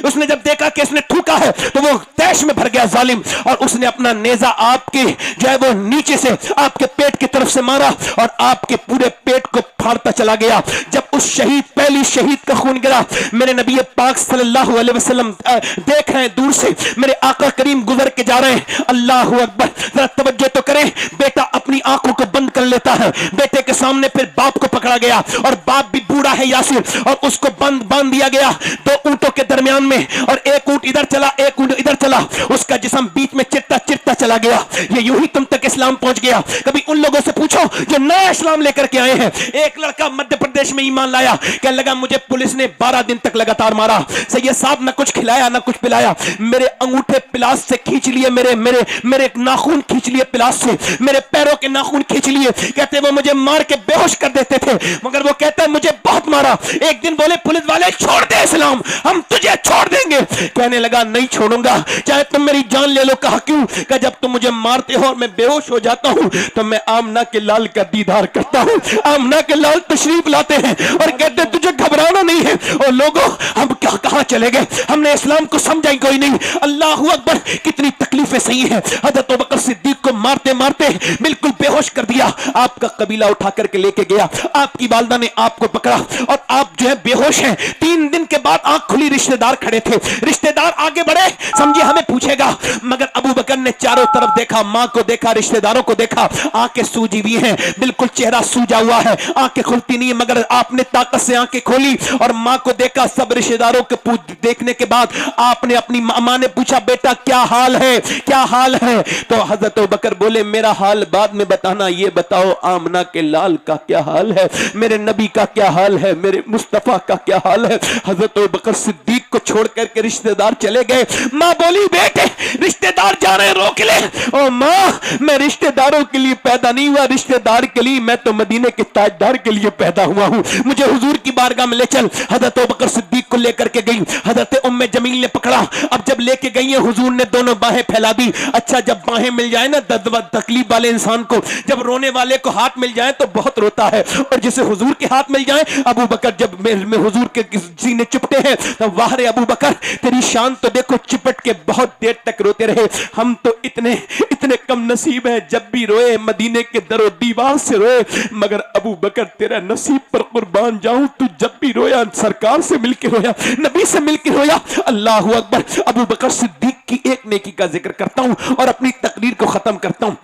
उसने जब देखा कि इसने थूका है तो वो तैश में भर गया जालिम, और उसने अपना नेजा आपके जो है वो नीचे से आपके पेट की तरफ से मारा और आपके पूरे पेट को फाड़ता चला गया। जब उस पहली शहीद का खून गिरा, मेरे नबी पाक सल्लल्लाहु अलैहि वसल्लम देख रहे हैं दूर से, मेरे आका करीम गुजर के जा रहे हैं। अल्लाह अकबर, जरा तवज्जो तो करें। बेटा अपनी आंखों को बंद कर लेता है। बेटे के सामने फिर बाप को पकड़ा गया और बाप भी बूढ़ा है यासिर, और उसको बांध दिया गया 2 ऊंटों के दरमियान में, और एक ऊंट इधर चला एक ऊंट इधर चला, उसका जिस्म बीच में चिरता चला गया। ये यूं ही तुम तक इस्लाम पहुंच गया। कभी उन लोगों से पूछो जो नया इस्लाम लेकर के आए हैं। एक लड़का मध्य प्रदेश में ईमान लाया, कहने लगा मुझे पुलिस ने 12 दिन तक लगातार मारा, सैयद साहब ना कुछ खिलाया ना कुछ पिलाया, मेरे अंगूठे पिलास से खींच लिए, मेरे नाखून खींच लिए पिलास से, मेरे पैरों के नाखून खींच लिए। कहते वो मुझे मार के बेहोश कर देते थे, मगर वो कहता है मुझे बहुत मारा। एक दिन बोले पुलिस वाले छोड़ दे इस्लाम, हम तुझे छोड़ देंगे। कहने लगा नहीं छोड़ूंगा, चाहे तुम मेरी जान ले लो। कहा क्यों? कि जब तुम मुझे मारते हो और मैं बेहोश हो जाता हूं तो मैं आमना के लाल का दीदार करता हूं। आमना के लाल तशरीफ लाते हैं और कहते हैं तुझे घबराना नहीं है। और लोगों हम कहां चले गए? हमने इस्लाम को समझा ही कोई नहीं। अल्लाह अकबर, कितनी तकलीफें सही हैं। हजरत अबू बकर सिद्दीक को मारते मारते बिल्कुल बेहोश कर दिया। आपका कबीला उठा करके लेके गया, आपकी वालिदा ने आपको पकड़ा और आप जो है बेहोश हैं। 3 दिन के बाद आंख खुली, रिश्तेदार खड़े थे। रिश्तेदार आगे बढ़े, समझे हमें पूछेगा, मगर अबू बकर ने चारों तरफ देखा, मां को देखा, रिश्तेदारों को देखा, आंखें सूजी हुई हैं, बिल्कुल चेहरा सूजा हुआ है, आंखें खुलती नहीं, मगर आपने ताकत से आंखें खोली और मां को देखा, सब रिश्तेदारों रिश्तेदारों के देखने के बाद आपने अपनी मां ने पूछा, बेटा क्या हाल है, क्या हाल है? तो हजरत अबू बकर बोले, मेरा हाल बाद में बताना, ये बताओ आमना के लाल का क्या हाल है, मेरे नबी का क्या हाल है, मेरे मुस्तफा का क्या हाल है? हजरत अबू बकर सिद्दीक को छोड़ करके रिश्तेदार चले गए। मां बोली, बेटे रिश्तेदार जा रहे हैं, रोक ले। ओ मां, मैं रिश्तेदारों के लिए पैदा नहीं हुआ, रिश्तेदार के लिए, मैं तो मदीने के ताजदार के लिए पैदा हुआ हूं, मुझे हुजूर की बारगाह में ले चल। हजरत अबू बकर सिद्दीक को लेकर के गई। हजरत उम्मे जमील ने पकड़ा। अब जब लेके गई है, हुजूर ने दोनों बाहें फैला दी। अच्छा, जब बाहें मिल जाए ना तकलीफ वाले इंसान को, जब रोने वाले को हाथ मिल जाए तो बहुत रोता है, और जिसे हुजूर के हाथ मिल जाए, अबू बकर जब में हुजूर के सीने चिपटे हैं, तब वाह रे अबू बकर, तेरी शान तो देखो, चिपट के बहुत देर तक रोते रहे। हम तो इतने इतने कम नसीब है, जब भी रोए मदीने के दरो दीवार से रोए, मगर अबू बकर तेरा नसीब पर कुर्बान जाऊं, तू जब भी रोया सरकार से मिलकर रोया, नबी से मिलकर रोया। अल्लाहू अकबर। अबू बकर सिद्दीक की एक नेकी का जिक्र करता हूं और अपनी तकरीर को खत्म करता हूं।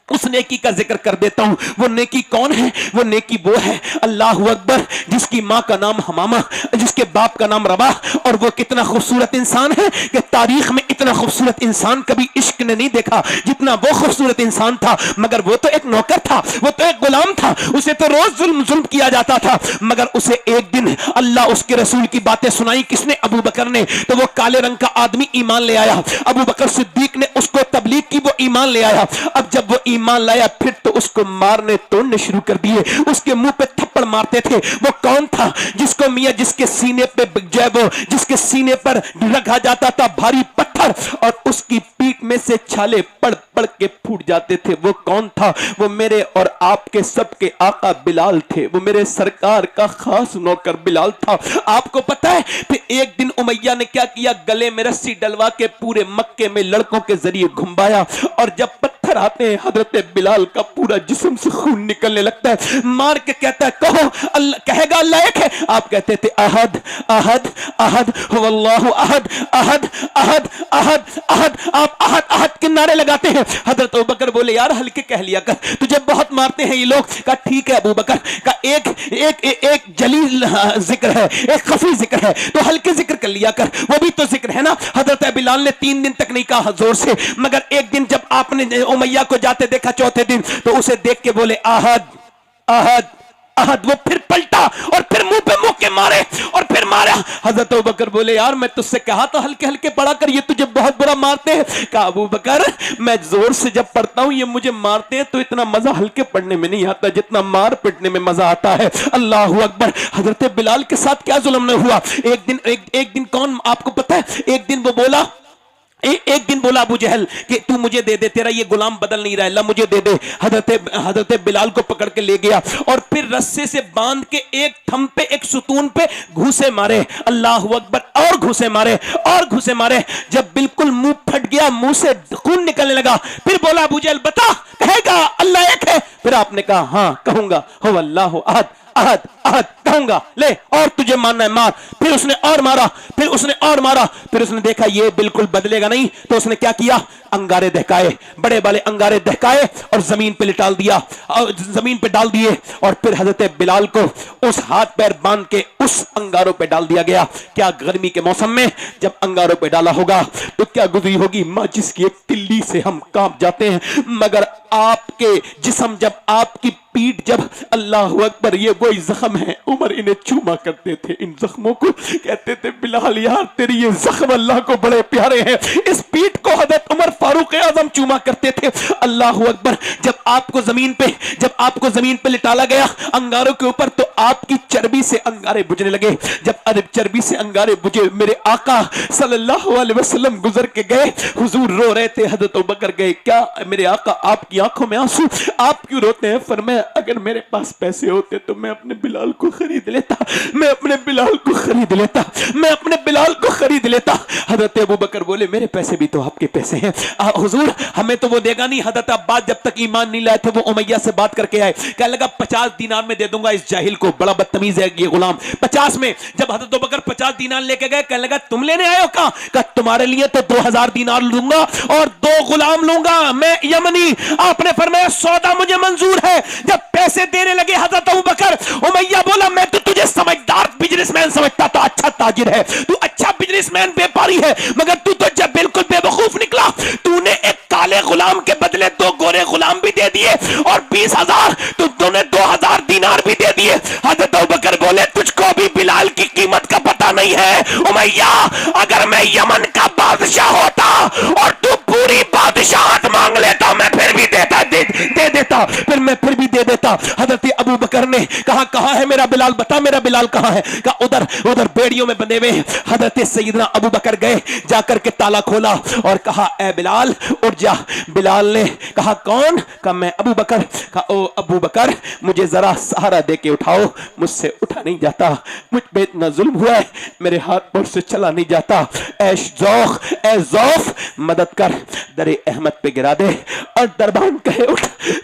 उस नेकी का जिक्र कर देता हूं। वो नेकी कौन है? वो नेकी वो है, अल्लाहू अकबर, जिसकी मां का नाम हमामा, जिसके बाप का नाम रवा, और वो कितना खूबसूरत इंसान है कि तारीख में इतना खूबसूरत इंसान कभी इश्क ने नहीं देखा जितना वो खूबसूरत इंसान था। मगर वो तो एक नौकर था, वो तो एक गुलाम था, उसे तो रोज जुल्म किया जाता था। मगर उसे एक दिन अल्लाह उसके रसूल की बातें सुनाई। किसने? अबू बकर ने। तो वो काले रंग का आदमी ईमान ले आया। अबू बकर सिद्दीक ने उसको तबलीग की, वो ईमान ले आया। अब जब वो ईमान लाया, फिर तो उसको मारने तोड़ने शुरू कर दिए, उसके मुंह पे थप्पड़ मारते थे। वो कौन था? जिसको मियां, जिसके सीने पे जिसके सीने पर रखा जाता था भारी पत्थर, और उसकी पीठ में से छाले पड़ पड़ के फूट जाते थे। वो कौन था? वो मेरे और आपके सबके आका बिलाल थे। वो मेरे सरकार का खास नौकर बिलाल था। आपको पता है फिर एक दिन उमैया ने क्या किया? गले में रस्सी डलवा के पूरे मक्के में लड़कों के जरिए घुमाया, और जब पत्थर आते हैं, हजरत बिलाल का पूरा जिस्म से खून निकलने लगता है। मार के कहता है, कहो अल्लाह, कहेगा अल्लाह एक है। आप कहते थे अहद अहद अहद हुवल्लाहु अहद अहद अहद अहद अहद। आप अहद अहद के नारे लगाते हैं। हजरत अबू बकर बोले, यार हल्के कह लिया कर, तुझे बहुत मारते हैं ये लोग। कहा ठीक है अबू बकर, का एक एक एक जलील जिक्र है, एक खफी जिक्र है, तो हल्के जिक्र कर लिया कर, वो भी तो जिक्र है ना। हजरत बिलाल ने 3 दिन तक नहीं कहा जोर से, मगर एक दिन जब आपने उमैया को जाते देखा चौथे दिन, तो उसे देख के बोले अहद अहद अहद। वो फिर पलटा और फिर मुंह पे मुंह के मारे और फिर मारा। हजरत अबू बकर बोले, यार मैं तुझसे कहा था हल्के हल्के पढ़ा कर, ये तुझे बहुत बुरा मारते हैं। कहा अबू बकर, मैं जोर से जब पढ़ता हूं, ये मुझे मारते हैं तो इतना मजा हल्के पढ़ने में नहीं आता जितना मार पिटने में मजा आता है। अल्लाहू अकबर। हजरत बिलाल के साथ क्या जुल्म न हुआ। एक दिन कौन आपको पता है? एक दिन वो बोला, एक दिन बोला अबू जहल कि तू मुझे दे दे, तेरा ये गुलाम बदल नहीं रहा, अल्लाह मुझे दे दे। हजरत बिलाल को पकड़ के ले गया और फिर रस्से से बांध के एक थंब पे, एक सुतून पे घूसे मारे। अल्लाहू अकबर। और घूसे मारे और घूसे मारे। जब बिल्कुल मुंह फट गया, मुंह से खून निकलने लगा, फिर बोला अबू जहल, बता कहेगा अल्लाह एक है? फिर आपने कहा हाँ कहूंगा, हो अल्लाह अहद अहद अहद कहूंगा, ले और तुझे मानना है मार। फिर उसने और मारा, फिर उसने और मारा, फिर उसने देखा ये बिल्कुल बदलेगा नहीं, तो उसने क्या किया? अंगारे दहकाए, बड़े बड़े अंगारे दहकाए और जमीन पे लिटाल दिया, और जमीन पे डाल दिए। और फिर हजरत बिलाल को उस हाथ पैर बांध के उस अंगारों पे डाल दिया गया। क्या गर्मी के मौसम में जब अंगारों पे डाला होगा तो क्या गुजरी होगी माचिस की एक तिल्ली से हम कांप जाते हैं। मगर आपके जिस्म जब, आपकी पीठ जब, अल्लाह अकबर, ये वही जख्म है। उमर इन्हें चूमा करते थे, इन जख्मों को कहते थे, बिलाल यार तेरी ये जख्म अल्लाह को बड़े प्यारे हैं। इस पीठ को हजरत उमर फारूक आजम चूमा करते थे। अल्लाह अकबर। जब आपको जमीन पे लिटाला गया अंगारों के ऊपर, तो आपकी चर्बी से अंगारे बुझने लगे। जब अरब चर्बी से अंगारे बुझे, मेरे आका सल्लल्लाहु अलैहि वसल्लम गुजर के गए, हुजूर रो रहे थे। हजरत अबू बकर गए, क्या मेरे आका आपकी आंखों में आंसू, आप क्यों रोते हैं? फरमाया, अगर मेरे पास पैसे होते तो मैं अपने बिलाल को खरीद लेता, मैं अपने बिलाल को खरीद लेता, मैं अपने बिलाल को खरीद लेता। हजरत अबू बकर बोले, मेरे पैसे भी तो आपके पैसे हैं हुजूर, हमें तो वो देगा नहीं। हजरत अब्बास जब तक ईमान नहीं लाए थे, वो उमैया से बात करके आए, कहने लगा 50 दीनार में दे दूंगा इस जाहिल को, बड़ा बदतमीज है ये गुलाम। 50 में जब हजरत अबू बकर 50 दीनार लेके गए, कहने लगा तुम लेने आए हो? कहा तुम्हारे लिए तो 2000 दीनार लूंगा और 2 गुलाम लूंगा, मैं यमनी। आपने फरमाया सौदा मुझे मंजूर है। जब जब पैसे देने लगे हजरत अबू बकर, उमैया बोला मैं तो तुझे समझदार बिजनेसमैन समझता था, अच्छा ताजिर है तू, अच्छा बिजनेसमैन व्यापारी है, मगर तू तो जब बिल्कुल बेवकूफ निकला। तूने एक काले गुलाम के बदले 2 गोरे गुलाम भी दे दिए और 20,000 तूने 2,000 दीनार भी दे दिए। हजरत अबू बकर बोले तुझको भी बिलाल की कीमत का पता नहीं है। उमैया अगर मैं यमन का बादशाह होता और तू पूरी बादशाहत मांग लेता, मैं फिर भी देता, दे देता, फिर मैं फिर भी दे देता। हजरत अबू बकर ने कहा कहां है मेरा बिलाल, बता मेरा बिलाल कहां है। कहा उधर उधर बेड़ियों में बंधे हुए। हजरत सैयदना अबू बकर गए, जाकर के ताला खोला और कहा ए बिलाल उठ जा। बिलाल ने कहा कौन? कहा मैं अबू बकर। कहा ओ अबू बकर मुझे जरा सहारा दे के उठाओ, मुझसे उठा नहीं जाता, मुझ पे इतना जुल्म हुआ है, मेरे हाथ पैर से चला नहीं जाता। ए ज़ौफ मदद कर, दरे अहमद पे गिरा दे। और दरबान कहे उठ,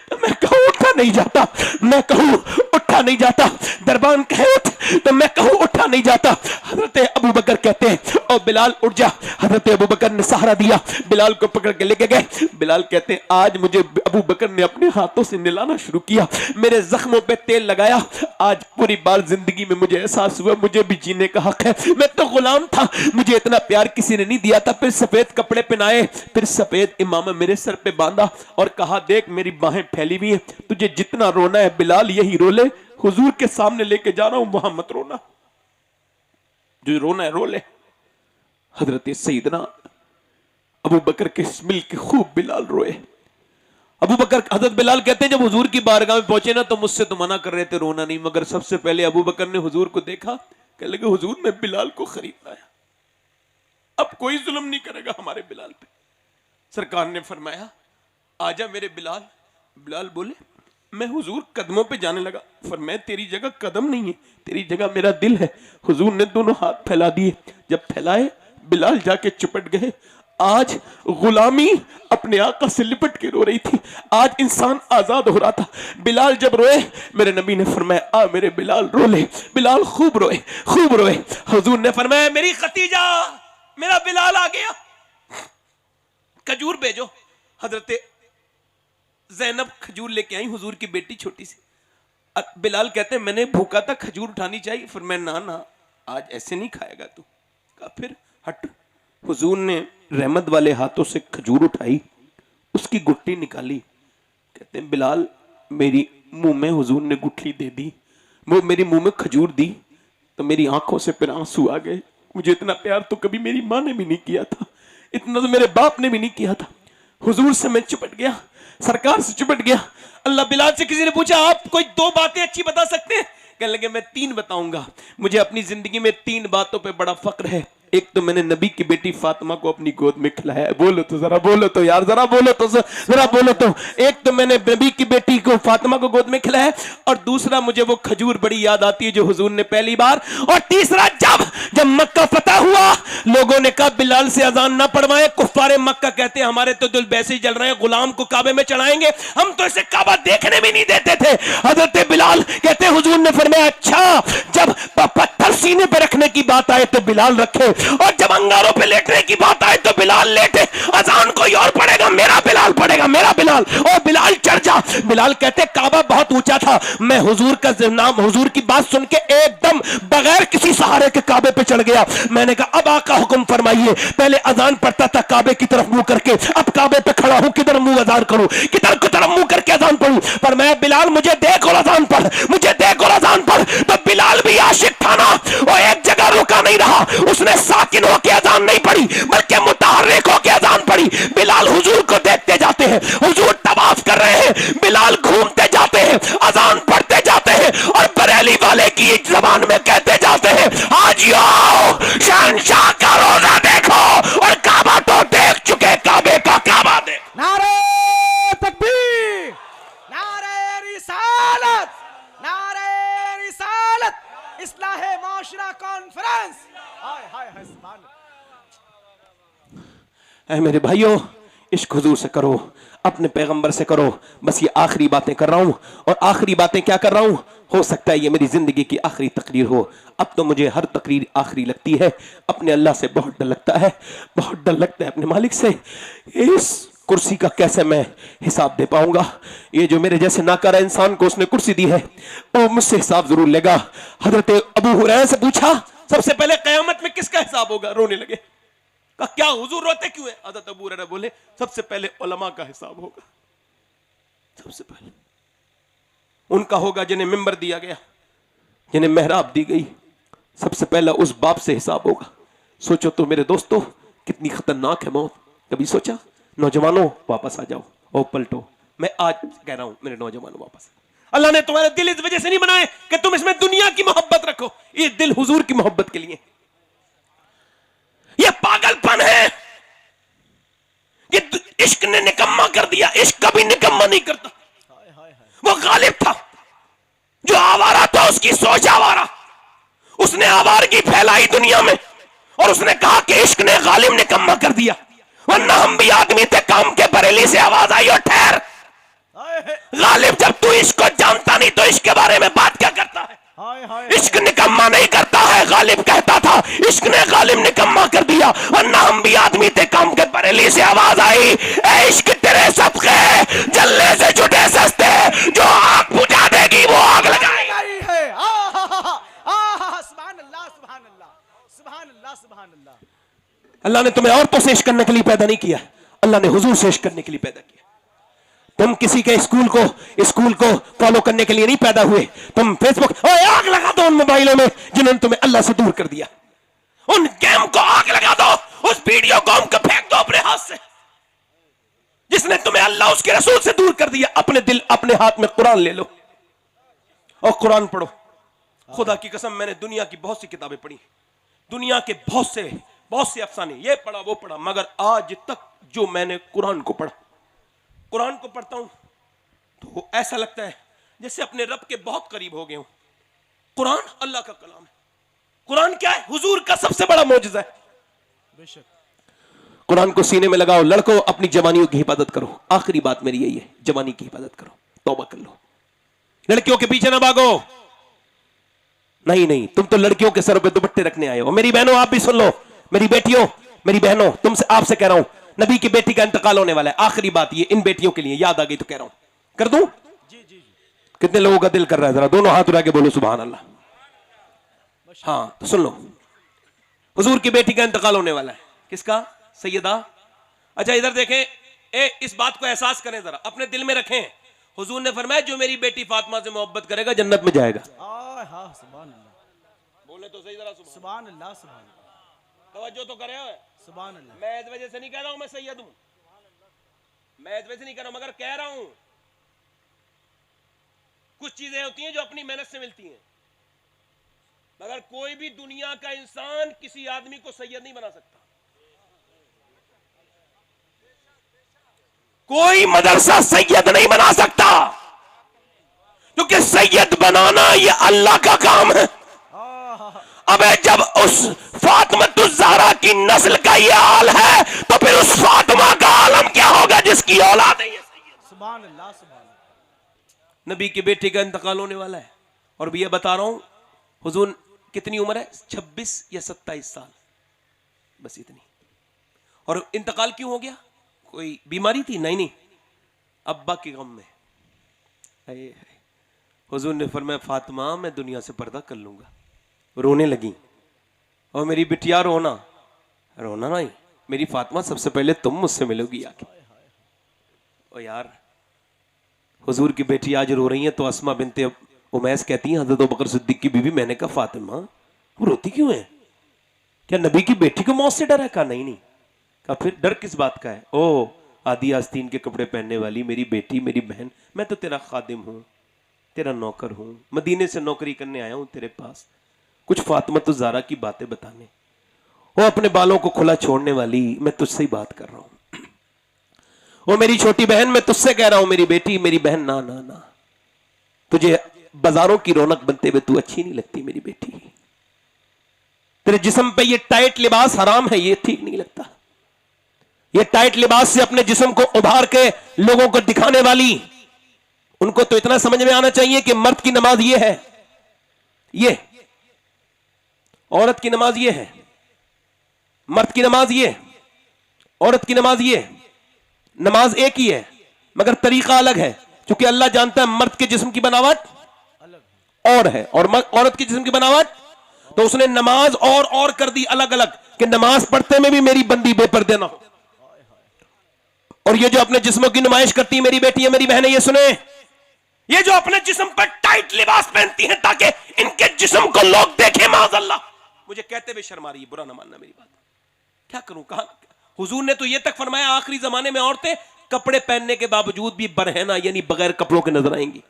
तो मैं कहूं उठा नहीं जाता, मैं कहूं उठा नहीं जाता। दरबान कहे उठ, तो मैं कहूं उठा नहीं जाता। हजरत अबू बकर कहते हैं ओ बिलाल उठ जा। हजरत अबू बकर ने सहारा दिया, बिलाल को पकड़ के लेके गए। बिलाल कहते हैं आज मुझे अबू बकर ने अपने हाथों से नहलाना शुरू किया, मेरे जख्मों पे तेल लगाया। आज पूरी बार जिंदगी में मुझे एहसास हुआ मुझे भी जीने का हक है। मैं तो गुलाम था, मुझे इतना प्यार किसी ने नहीं दिया था। फिर सफेद कपड़े पहनाए, फिर सफेद इमामा मेरे सर पे बांधा और कहा देख मेरी बाहें फैली हुई है, तुझे जितना रोना है बिलाल यही रो ले, हुजूर के सामने लेके जा रहा हूं, वहां मत रोना, जो रोना है रो ले। हजरत सैयदना अबू बकर के मिल के खूब बिलाल रोए। अबू बकर हजरत बिलाल कहते हैं जब हुजूर की बारगाह में पहुंचे ना तो मुझसे तो मना कर रहे थे रोना नहीं, मगर सबसे पहले अबू बकर ने हुजूर को देखा, कहने लगे हुजूर मैं बिलाल को खरीद लाया, अब कोई जुल्म नहीं करेगा हमारे बिलाल पे। सरकार ने फरमाया आजा मेरे बिलाल। बिलाल बोले मैं हुजूर कदमों पे जाने लगा, फरमाया तेरी जगह कदम नहीं है, तेरी जगह मेरा दिल है। हुजूर ने दोनों हाथ फैला दिए, जब फैलाए बिलाल जाके चिपट गए। आज गुलामी अपने आका से लिपट के रो रही थी, आज इंसान आजाद हो रहा था। बिलाल जब रोए मेरे नबी ने फरमाया आ मेरे बिलाल रो ले। बिलाल खूब रोए, खूब रोए। हुजूर ने फरमाया मेरी खतीजा, मेरा बिलाल आ गया, खजूर भेजो। हजरत ज़ैनब खजूर लेके आई, हुजूर की बेटी छोटी सी। बिलाल कहते हैं मैंने भूखा था, खजूर उठानी चाहिए, फिर मैं ना आज ऐसे नहीं खाएगा तू। कहा फिर हट। हुजूर ने रहमत वाले हाथों से खजूर उठाई, उसकी गुठली निकाली। कहते हैं बिलाल मेरी मुंह में हुजूर ने गुठली दे दी, वो मेरी मुंह में खजूर दी तो मेरी आंखों से फिर आंसू आ गए। मुझे इतना प्यार तो कभी मेरी माँ ने भी नहीं किया था, इतना तो मेरे बाप ने भी नहीं किया था। हुजूर से मैं चिपट गया, सरकार से चिपट गया। अल्लाह बिलाल से किसी ने पूछा आप कोई 2 बातें अच्छी बता सकते हैं? कहने लगे मैं 3 बताऊंगा। मुझे अपनी जिंदगी में 3 बातों पे बड़ा फक्र है। एक तो मैंने नबी की बेटी फातिमा को अपनी गोद में खिलाया, बोलो तो जरा, बोलो तो यार, जरा बोलो तो, जरा बोलो तो। एक तो मैंने नबी की बेटी को फातिमा को गोद में खिलाया, और दूसरा मुझे वो खजूर बड़ी याद आती है जो हुजूर ने पहली बार, और तीसरा जब मक्का फतह हुआ लोगों ने कहा बिलाल से अजान ना पढ़वाए। कुफ्फारे मक्का कहते हैं हमारे तो दिल वैसे ही जल रहे हैं, गुलाम को काबे में चढ़ाएंगे, हम तो इसे काबा देखने भी नहीं देते थे। हजरत बिलाल कहते हैं हुजूर ने फरमाया अच्छा जब पत्थर सीने पे रखने की बात आए तो बिलाल रखे, और जब अंगारों पे लेटने की बात आए तो बिलाल लेटे। अजान कोई और पड़ेगा, मेरा बिलाल पड़ेगा, मेरा बिलाल। और बिलाल चढ़ जा। बिलाल कहते काबा बहुत ऊंचा था, मैं हुजूर का नाम, हुजूर की बात सुन के एकदम बगैर किसी सहारे के काबे पे चढ़ गया। मैंने कहा अब आका हुक्म फरमाइए। पहले अजान पढ़ता था काबे की तरफ मुंह करके, अब काबे पे खड़ा हूं, किधर मुंह अजान करूं, किधर की तरफ मुंह करके अजान पढ़ूं। पर मैं बिलाल मुझे देख और अजान पढ़, मुझे देख और अजान पढ़। तो बिलाल भी आशिक था ना, वो एक जगह रुका नहीं रहा, उसने साकिन होके अजान नहीं पढ़ी बल्कि मुतहर्रिक होके अजान पढ़ी। बिलाल हुजूर को देखते जाते हैं, हुजूर तवाफ कर रहे हैं, बिलाल घूमते जाते हैं, अजान पढ़ते जाते हैं, और बरेली वाले की जबान में कहते जाते हैं आज आओ शहंशाह का रोजा देखो, और काबा तो देख चुके, काबे का काबा देख। नारे तकबीर, नारे रिसालत, नारे रिसालत, इस्लाहे माशरा कॉन्फ्रेंस। हाय हाय हाय सुभान ऐ मेरे भाइयों इश्क हुजूर से करो, अपने पैगंबर से करो। बस ये आखिरी बातें कर रहा हूं, और आखिरी बातें क्या कर रहा हूं, हो सकता है ये मेरी जिंदगी की आखिरी तकरीर हो। अब तो मुझे हर तकरीर आखिरी लगती है। अपने अल्लाह से बहुत डर लगता है, बहुत डर लगता है अपने मालिक से। इस कुर्सी का कैसे मैं हिसाब दे पाऊंगा। ये जो मेरे जैसे नाकारा इंसान को उसने कुर्सी दी है वो मुझसे हिसाब जरूर लेगा। हजरत अबू हुरैरा से पूछा सबसे पहले कयामत में किसका हिसाब होगा? रोने लगे। कहा क्या हुजूर रोते क्यों है? हजरत अबू हुरैरा बोले सबसे पहले उलमा का हिसाब होगा। सबसे पहले उनका होगा जिन्हें मिंबर दिया गया, जिन्हें मेहराब दी गई। सबसे पहला उस बाप से हिसाब होगा। सोचो तो मेरे दोस्तों कितनी खतरनाक है मौत। कभी सोचा? नौजवानों वापस आ जाओ और पलटो। मैं आज कह रहा हूं मेरे नौजवानों वापस। अल्लाह ने तुम्हारे दिल इस वजह से नहीं बनाए कि तुम इसमें दुनिया की मोहब्बत रखो। ये दिल हुजूर की मोहब्बत के लिए। ये पागलपन है। ये इश्क ने निकम्मा कर दिया। इश्क कभी निकम्मा नहीं करता। वो गालिब था, जो आवारा था उसकी सोच आवारा। उसने आवारगी फैलाई दुनिया में और उसने कहा कि इश्क ने गालिब निकम्मा कर दिया। वरना हम भी आदमी थे। काम के बरेली से आवाज आई और ठहर गालिब, जब तू इश्क को जानता नहीं तो इश्क के बारे में बात क्या करता है? इश्क निकम्मा नहीं करता है। गालिब कहता था इश्क ने गालिब निकम्मा कर दिया। वरना हम भी आदमी थे। काम के बरेली से आवाज आई ए इश्क तेरे सदके जलने से छुटे सस्ते। जो आग बुझा देगी वो आग लगाएगी। अल्लाह ने तुम्हें औरतों से इश्क करने के लिए पैदा नहीं किया। अल्लाह ने हुजूर से इश्क करने के लिए पैदा किया। तुम किसी के स्कूल को फॉलो करने के लिए नहीं पैदा हुए। तुम फेसबुक आग लगा दो उन मोबाइलों में जिन्होंने तुम्हें अल्लाह से दूर कर दिया। उन गेम को आग लगा दो। उस वीडियो गेम को फेंक दो अपने हाथ से जिसने तुम्हें अल्लाह उसके रसूल से दूर कर दिया। अपने दिल अपने हाथ में कुरान ले लो और कुरान पढ़ो। खुदा की कसम मैंने दुनिया की बहुत सी किताबें पढ़ी, दुनिया के बहुत से अफसाने, ये पढ़ा वो पढ़ा, मगर आज तक जो मैंने कुरान को पढ़ता हूं तो ऐसा लगता है जैसे अपने रब के बहुत करीब हो गए हूं। कुरान अल्लाह का कलाम है। कुरान क्या है? हुजूर का सबसे बड़ा मौजज़ा है। बेशक कुरान को सीने में लगाओ। लड़कों अपनी जवानियों की हिफाजत करो। आखिरी बात मेरी यही है, जवानी की हिफाजत करो, तौबा कर लो। लड़कियों के पीछे ना भागो। नहीं, तुम तो लड़कियों के सरों पे दुपट्टे रखने आए हो। मेरी बहनों आप भी सुन लो, मेरी बेटियों, मेरी बहनों, आपसे कह रहा हूं नबी की बेटी का इंतकाल होने वाला है। आखिरी बात ये इन बेटियों के लिए याद आ गई तो कह रहा हूं, कर दूं? जी। कितने लोगों का दिल कर रहा है? जरा दोनों हाथ उठा के बोलो सुभान अल्लाह। हाँ तो सुन लो, हुजूर की बेटी का इंतकाल होने वाला है। किसका? सैयदा। अच्छा इधर देखें, इस बात को एहसास करें, जरा अपने दिल में रखें। हुजूर ने फरमाया जो मेरी बेटी फातिमा से मोहब्बत करेगा जन्नत में जाएगा। बोले तो सही जरा सुभान अल्लाह। तवज्जो तो करे हो। सुभान अल्लाह। मैं इस वजह से नहीं कह रहा हूं मैं सैयद हूं, मैं इस वजह से नहीं कह रहा हूं, मगर कह रहा हूं कुछ चीजें होती हैं जो अपनी मेहनत से मिलती हैं, मगर कोई भी दुनिया का इंसान किसी आदमी को सैयद नहीं बना सकता। कोई मदरसा सैयद नहीं बना सकता, क्योंकि सैयद बनाना यह अल्लाह का काम है। अब जब उस फातिमा ज़हरा की नस्ल का यह हाल है तो फिर उस फातिमा का आलम क्या होगा जिसकी औलाद है। सुभान अल्लाह, सुभान अल्लाह। नबी की बेटी का इंतकाल होने वाला है और भी ये बता रहा हूं, हुजूर कितनी उम्र है? 26 या 27 साल, बस इतनी। और इंतकाल क्यों हो गया? कोई बीमारी थी? नहीं, अब्बा के गम में। हुजूर ने फरमाया फातिमा मैं दुनिया से पर्दा कर लूंगा। रोने लगी और मेरी बिटिया रोना नहीं, मेरी फातिमा सबसे पहले तुम मुझसे मिलोगी आके। ओ यार, हुजूर की बेटी आज रो रही है तो अस्मा बिनते उमैस कहती हैं हज़रत अबू बकर सिद्दीक की बीवी, मैंने कहा फातिमा वो रोती क्यों है? क्या नबी की बेटी को मौत से डर है? कहा नहीं। कहा फिर डर किस बात का है? ओ आदि आस्तीन के कपड़े पहनने वाली मेरी बेटी, मेरी बहन, मैं तो तेरा खादिम हूँ, तेरा नौकर हूँ, मदीने से नौकरी करने आया हूँ तेरे पास, कुछ फातिमा ज़हरा की बातें बताने। वो अपने बालों को खुला छोड़ने वाली, मैं तुझसे ही बात कर रहा हूं। वो मेरी छोटी बहन, मैं तुझसे कह रहा हूं मेरी बेटी, मेरी बहन, ना तुझे बाजारों की रौनक बनते हुए तू अच्छी नहीं लगती मेरी बेटी। तेरे जिस्म पे ये टाइट लिबास हराम है, ये ठीक नहीं लगता। ये टाइट लिबास से अपने जिस्म को उभार के लोगों को दिखाने वाली, उनको तो इतना समझ में आना चाहिए कि मर्द की नमाज ये है, ये औरत की नमाज ये है, मर्द की नमाज ये, औरत की नमाज ये। नमाज एक ही है मगर तरीका अलग है, क्योंकि अल्लाह जानता है मर्द के जिस्म की बनावट और है और औरत के जिस्म की बनावट, तो उसने नमाज और कर दी अलग अलग कि नमाज पढ़ते में भी मेरी बंदी बेपर्दे ना हो। और ये जो अपने जिस्मों की नुमाइश करती है मेरी बेटी है, मेरी बहन है, ये सुने, ये जो अपने जिस्म पर टाइट लिबास पहनती हैं ताकि इनके जिस्म को लोग देखें, माज़अल्लाह, मुझे कहते हुए शर्म आ रही है, बुरा ना मानना मेरी बात, क्या करूं, कहां। हुजूर ने तो ये तक फरमाया आखिरी जमाने में औरतें कपड़े पहनने के बावजूद भी बरहना यानी बगैर कपड़ों के नजर आएंगी।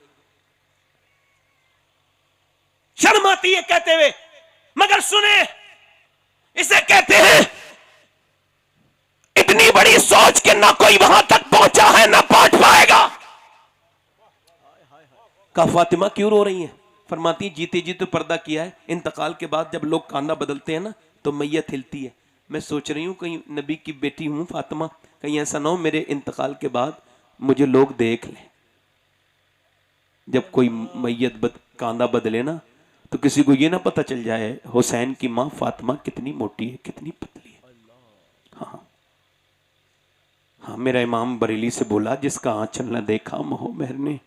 शर्म आती है कहते हुए, मगर सुने, इसे कहते हैं इतनी बड़ी सोच के ना कोई वहां तक पहुंचा है ना पहुंच पाएगा। का फातिमा क्यों रो रही हैं? फरमाती जीते जी तो पर्दा किया है, इंतकाल के बाद जब लोग कांधा बदलते हैं ना तो मैयत हिलती है। मैं सोच रही हूं कहीं नबी की बेटी हूं फातिमा, कहीं ऐसा ना हो मेरे इंतकाल के बाद मुझे लोग देख लें। जब कोई मैयत कांधा बदले ना तो किसी को ये ना पता चल जाए हुसैन की मां फातिमा कितनी मोटी है, कितनी पतली है। हाँ हाँ, मेरा इमाम बरेली से बोला जिसका आंचल न देखा मोहमेर ने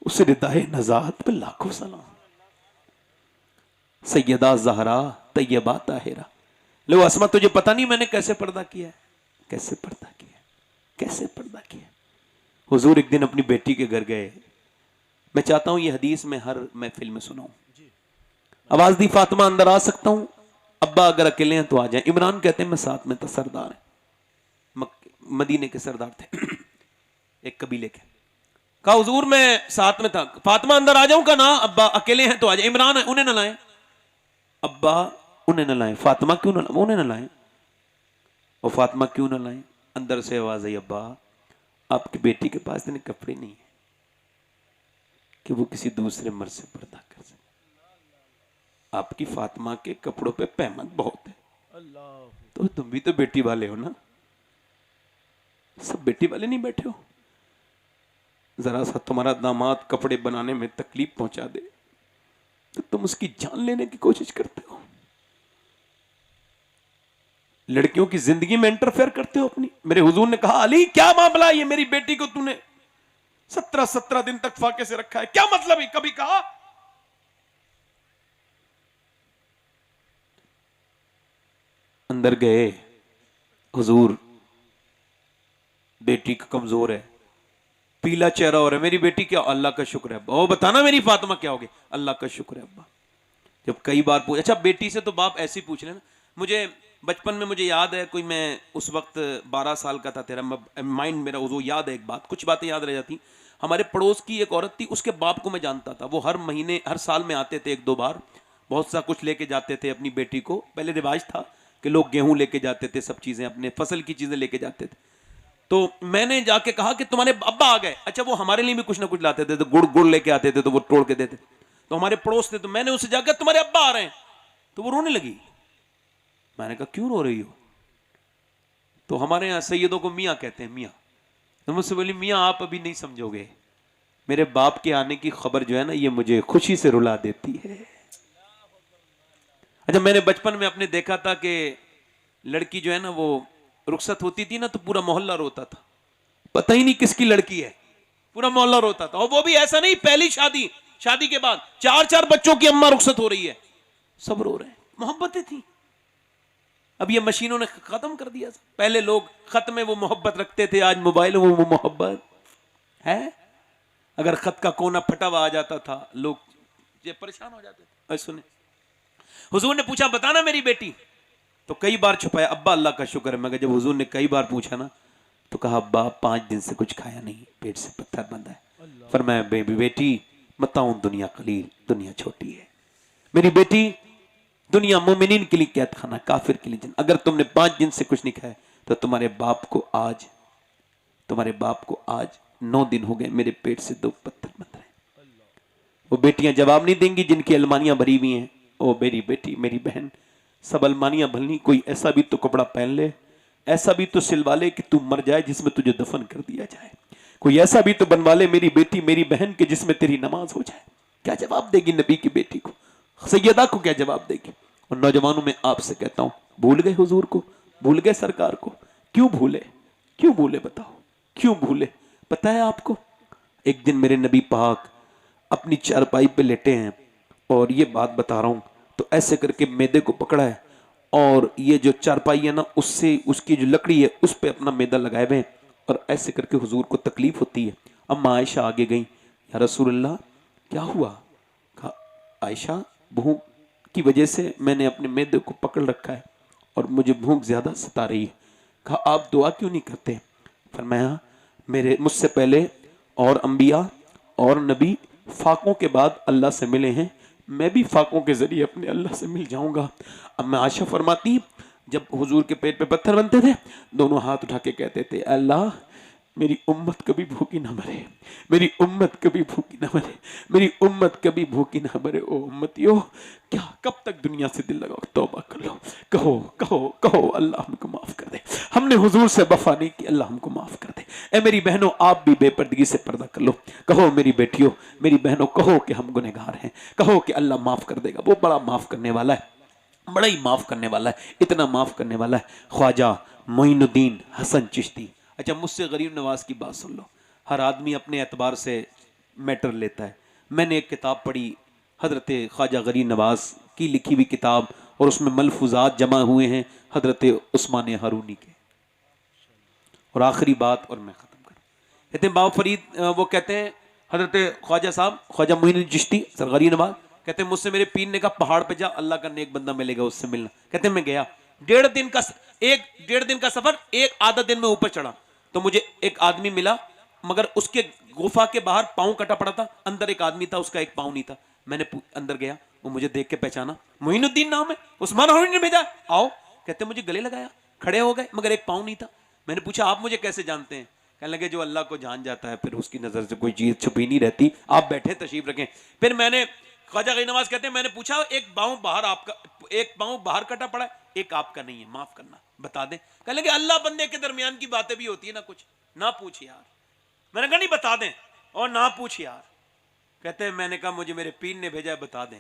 उस रिदाए नजात पे लाखों सलाम। सैयदा ज़हरा तैयबा ताहिरा। लो अस्मा तुझे पता नहीं मैंने कैसे पर्दा किया है, कैसे पर्दा किया, कैसे पर्दा किया। हुजूर एक दिन अपनी बेटी के घर गए, मैं चाहता हूं ये हदीस में हर महफिल में सुनाऊं। आवाज दी फातिमा अंदर आ सकता हूं? अब्बा अगर अकेले हैं तो आ जाएं। इमरान कहते हैं मैं साथ में था, सरदार है, मदीने के सरदार थे एक कबीले के। कहा हुजूर मैं साथ में था, फातिमा अंदर आ जाऊं का ना? अब्बा अकेले हैं तो आ जाए। इमरान है, उन्हें न लाएं। अब्बा उन्हें न लाएं। फातिमा क्यों न, उन्हें न लाएं। और फातिमा क्यों न लाएं? अंदर से आवाज आई, अब्बा आपकी बेटी के पास इतने कपड़े नहीं है कि वो किसी दूसरे मर्द से पर्दा कर सके। आपकी फातिमा के कपड़ों पे पैमत बहुत है। तो तुम भी तो बेटी वाले हो ना, सब बेटी वाले नहीं बैठे हो? जरा सा तुम्हारा दामाद कपड़े बनाने में तकलीफ पहुंचा दे तो तुम उसकी जान लेने की कोशिश करते हो, लड़कियों की जिंदगी में इंटरफेयर करते हो अपनी। मेरे हुजूर ने कहा अली क्या मामला है, ये मेरी बेटी को तूने 17 दिन तक फाके से रखा है, क्या मतलब है? कभी कहा अंदर गए, हुजूर बेटी का कमजोर है, पीला चेहरा हो रहा है, मेरी बेटी क्या? अल्लाह का शुक्र है अब्बा। बताना मेरी फातिमा क्या होगी? अल्लाह का शुक्र है अब्बा। जब कई बार पूछ, अच्छा बेटी से तो बाप ऐसे ही पूछ लेना। मुझे बचपन में मुझे याद है, कोई मैं उस वक्त 12 साल का था, तेरा माइंड मेरा वो याद है, एक बात, कुछ बातें याद रह जाती। हमारे पड़ोस की एक औरत थी, उसके बाप को मैं जानता था, वो हर महीने हर साल में आते थे 1-2 बार, बहुत सा कुछ लेके जाते थे अपनी बेटी को। पहले रिवाज था कि लोग गेहूं लेके जाते थे, सब चीजें अपने फसल की चीजें लेके जाते थे। तो मैंने जाके कहा कि तुम्हारे अब्बा आ गए। अच्छा वो हमारे लिए भी कुछ ना कुछ लाते थे, तो गुड़ लेके आते थे, तो वो तोड़ के देते। तो हमारे पड़ोस थे, तो मैंने उससे जाकर तुम्हारे अब्बा आ रहे हैं, तो वो रोने लगी। मैंने कहा क्यों रो रही हो? तो हमारे यहाँ सैयदों को मियाँ कहते हैं, मियाँ। तो मुझसे बोली मियाँ आप अभी नहीं समझोगे, मेरे बाप के आने की खबर जो है ना ये मुझे खुशी से रुला देती है। अच्छा मैंने बचपन में अपने देखा था कि लड़की जो है ना वो रुखसत होती थी ना तो पूरा मोहल्ला रोता था, पता ही नहीं किसकी लड़की है, पूरा मोहल्ला रोता था। और वो भी ऐसा नहीं पहली शादी के बाद 4-4 बच्चों की अम्मा रुखसत हो रही है, सब रो रहे हैं। मोहब्बतें थी, अब ये मशीनों ने खत्म कर दिया। पहले लोग खत में वो मोहब्बत रखते थे, आज मोबाइल में वो मोहब्बत है। अगर खत का कोना फटा हुआ आ जाता था लोग ये परेशान हो जाते थे। सुने हुजूर ने पूछा बताना मेरी बेटी, तो कई बार छुपाया, अब्बा अल्लाह का शुक्र है। मगर जब हुजूर ने कई बार पूछा ना तो कहा अब्बा 5 दिन से कुछ खाया नहीं, पेट से पत्थर बंधा है। फरमाया बेटी मताऊं दुनिया कलील, दुनिया छोटी है। मेरी बेटी दुनिया मोमिनीन के लिए कैद खाना, काफिर के लिए जन्नत। अगर तुमने 5 दिन से कुछ नहीं खाया तो तुम्हारे बाप को आज 9 दिन हो गए मेरे पेट से 2 पत्थर बंध रहे। वो बेटियां जवाब नहीं देंगी जिनकी अलमानियां भरी हुई हैं, ओ मेरी बेटी मेरी बहन सब अलमानियां भरनी, कोई ऐसा भी तो कपड़ा पहन ले, ऐसा भी तो सिलवा ले कि तू मर जाए जिसमें तुझे दफन कर दिया जाए, कोई ऐसा भी तो बनवा ले मेरी बेटी मेरी बहन के जिसमें तेरी नमाज हो जाए। क्या जवाब देगी नबी की बेटी को, सैयदा को क्या जवाब देगी? और नौजवानों में आपसे कहता हूं भूल गए हुजूर को, भूल गए सरकार को? क्यों भूले बताओ? क्यों भूले? पता है आपको, एक दिन मेरे नबी पाक अपनी चारपाई पे लेटे हैं और ये बात बता रहा हूं, तो ऐसे करके मैदे को पकड़ा है और ये जो चारपाई है ना, उससे उसकी जो लकड़ी है उस पे अपना मैदा लगाए हुए हैं और ऐसे करके हुजूर को तकलीफ होती है। अम्मा आयशा आगे गई, या रसूलल्लाह क्या हुआ? कहा आयशा, भूख की वजह से मैंने अपने मैदे को पकड़ रखा है और मुझे भूख ज़्यादा सता रही है। कहा आप दुआ क्यों नहीं करते? फरमाया मेरे मुझसे पहले और अंबिया और नबी फाकों के बाद अल्लाह से मिले हैं, मैं भी फाकों के जरिए अपने अल्लाह से मिल जाऊंगा। अब मैं आयशा फरमाती, जब हुजूर के पेट पे पत्थर बनते थे, दोनों हाथ उठा के कहते थे अल्लाह मेरी उम्मत कभी भूखी ना मरे, मेरी उम्मत कभी भूखी ना मरे, मेरी उम्मत कभी भूखी ना मरे। ओ उम्मतियों, क्या कब तक दुनिया से दिल लगाओ? तौबा कर लो, कहो कहो कहो अल्लाह हमको माफ कर दे, हमने हुजूर से वफा नहीं की, अल्लाह हमको माफ कर दे। ए मेरी बहनों, आप भी बेपर्दगी से पर्दा कर लो। कहो मेरी बेटियों, मेरी बहनों, कहो कि हम गुनहगार हैं, कहो कि अल्लाह माफ कर देगा। वो बड़ा माफ करने वाला है, बड़ा ही माफ करने वाला है, इतना माफ करने वाला है। ख्वाजा मोइनुद्दीन हसन चिश्ती। अच्छा, मुझसे गरीब नवाज की बात सुन लो। हर आदमी अपने एतबार से मैटर लेता है। मैंने एक किताब पढ़ी, हजरत ख्वाजा गरीब नवाज की लिखी हुई किताब, और उसमें मलफूजात जमा हुए हैं हजरत उस्मान हारूनी के। और आखिरी बात और मैं ख़त्म करूँ, कहते हैं बाबा फरीद, वो कहते हैं हजरत ख्वाजा साहब, ख्वाजा मोइनुद्दीन चिश्ती सर गरीब नवाज, कहते हैं मुझसे मेरे पीर ने कहा पहाड़ पे जा, अल्लाह का नेक बंदा मिलेगा, उससे मिलना। कहते हैं मैं गया, डेढ़ दिन का सफर, एक आधा दिन में ऊपर चढ़ा तो मुझे एक आदमी मिला, मगर उसके गुफा के बाहर पाँव कटा पड़ा था, अंदर एक आदमी था, उसका एक पाँव नहीं था। मैंने अंदर गया, वो मुझे देख के पहचाना, मोइनुद्दीन नाम है, उस्मान हारूनी ने भेजा, आओ। कहते मुझे गले लगाया, खड़े हो गए, मगर एक पाँव नहीं था। मैंने पूछा आप मुझे कैसे जानते हैं? कहने लगे जो अल्लाह को जान जाता है फिर उसकी नजर से कोई चीज छुपी नहीं रहती, आप बैठे तशरीफ रखें। फिर मैंने, ख्वाजा गरीब नवाज कहते हैं, मैंने पूछा एक पाँव बाहर आपका, एक पाँव बाहर कटा पड़ा है, एक आपका नहीं है, माफ करना, बता दें। कहने लगे अल्लाह बंदे के दरमियान की बातें भी होती है ना, कुछ ना पूछ यार। मैंने कहा नहीं बता दें, और ना पूछ यार। कहते हैं मैंने कहा मुझे मेरे पीर ने भेजा है, बता दें।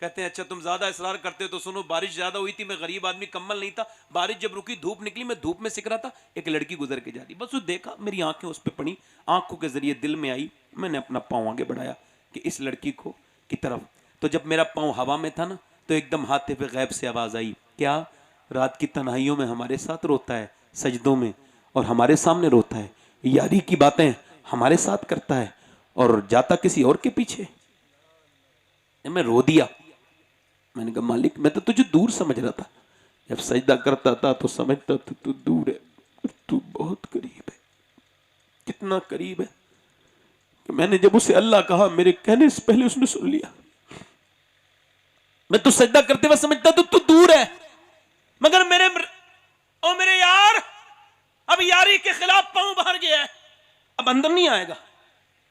कहते हैं अच्छा तुम ज्यादा इसरार करते हो तो सुनो, बारिश ज्यादा हुई थी, मैं गरीब आदमी, कम्बल नहीं था, बारिश जब रुकी धूप निकली, मैं धूप में सिक रहा था, एक लड़की गुजर के जा रही, बस वो देखा, मेरी आंखें उस पर पड़ी, आंखों के जरिए दिल में आई, मैंने अपना पाँव आगे बढ़ाया कि इस लड़की को की तरफ। तो जब मेरा पाँव हवा में था ना, तो एकदम हाथे पे गैब से आवाज आई, क्या रात की तन्हाइयों में हमारे साथ रोता है, सजदों में, और हमारे सामने रोता है, यारी की बातें हमारे साथ करता है और जाता किसी और के पीछे। मैं रो दिया। मैंने कहा मालिक मैं तो तुझे दूर समझ रहा था, जब सजदा करता था तो समझता था तू दूर है, तू बहुत करीब है। कितना करीब है कि मैंने जब उसे अल्लाह कहा, मेरे कहने से पहले उसने सुन लिया। मैं तो सजदा करते हुए समझता तो तू दूर है, मगर मेरे यार, अब यारी के खिलाफ पांव बाहर गया है, अब अंदर नहीं आएगा।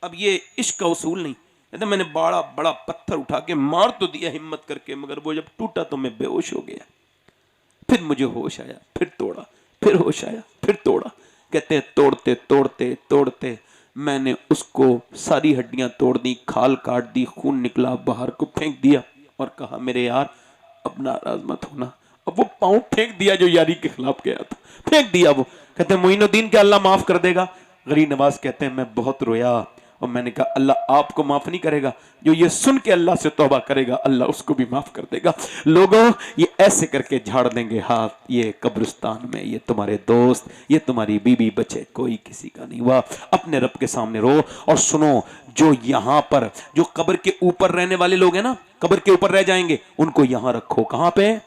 अब ये इश्क का उसूल नहीं। कहते मैंने बड़ा बड़ा पत्थर उठा के मार तो दिया हिम्मत करके, मगर वो जब टूटा तो मैं बेहोश हो गया। फिर मुझे होश आया, फिर तोड़ा, फिर होश आया, फिर तोड़ा। कहते हैं तोड़ते तोड़ते तोड़ते मैंने उसको सारी हड्डियां तोड़ दी, खाल काट दी, खून निकला, बाहर को फेंक दिया और कहा मेरे यार अब नाराज मत होना। अब वो पाँव फेंक दिया जो यारी के खिलाफ गया था, फेंक दिया वो। कहते हैं मोइनुद्दीन के अल्लाह माफ कर देगा। गरीब नवाज कहते हैं मैं बहुत रोया और मैंने कहा अल्लाह आपको माफ नहीं करेगा, जो ये सुन के अल्लाह से तौबा करेगा अल्लाह उसको भी माफ कर देगा। लोगों ये ऐसे करके झाड़ देंगे हाथ, ये कब्रिस्तान में, ये तुम्हारे दोस्त, ये तुम्हारी बीबी बच्चे, कोई किसी का नहीं हुआ। अपने रब के सामने रो और सुनो, जो यहाँ पर जो कब्र के ऊपर रहने वाले लोग हैं ना, कब्र के ऊपर रह जाएंगे, उनको यहाँ रखो। कहाँ पे?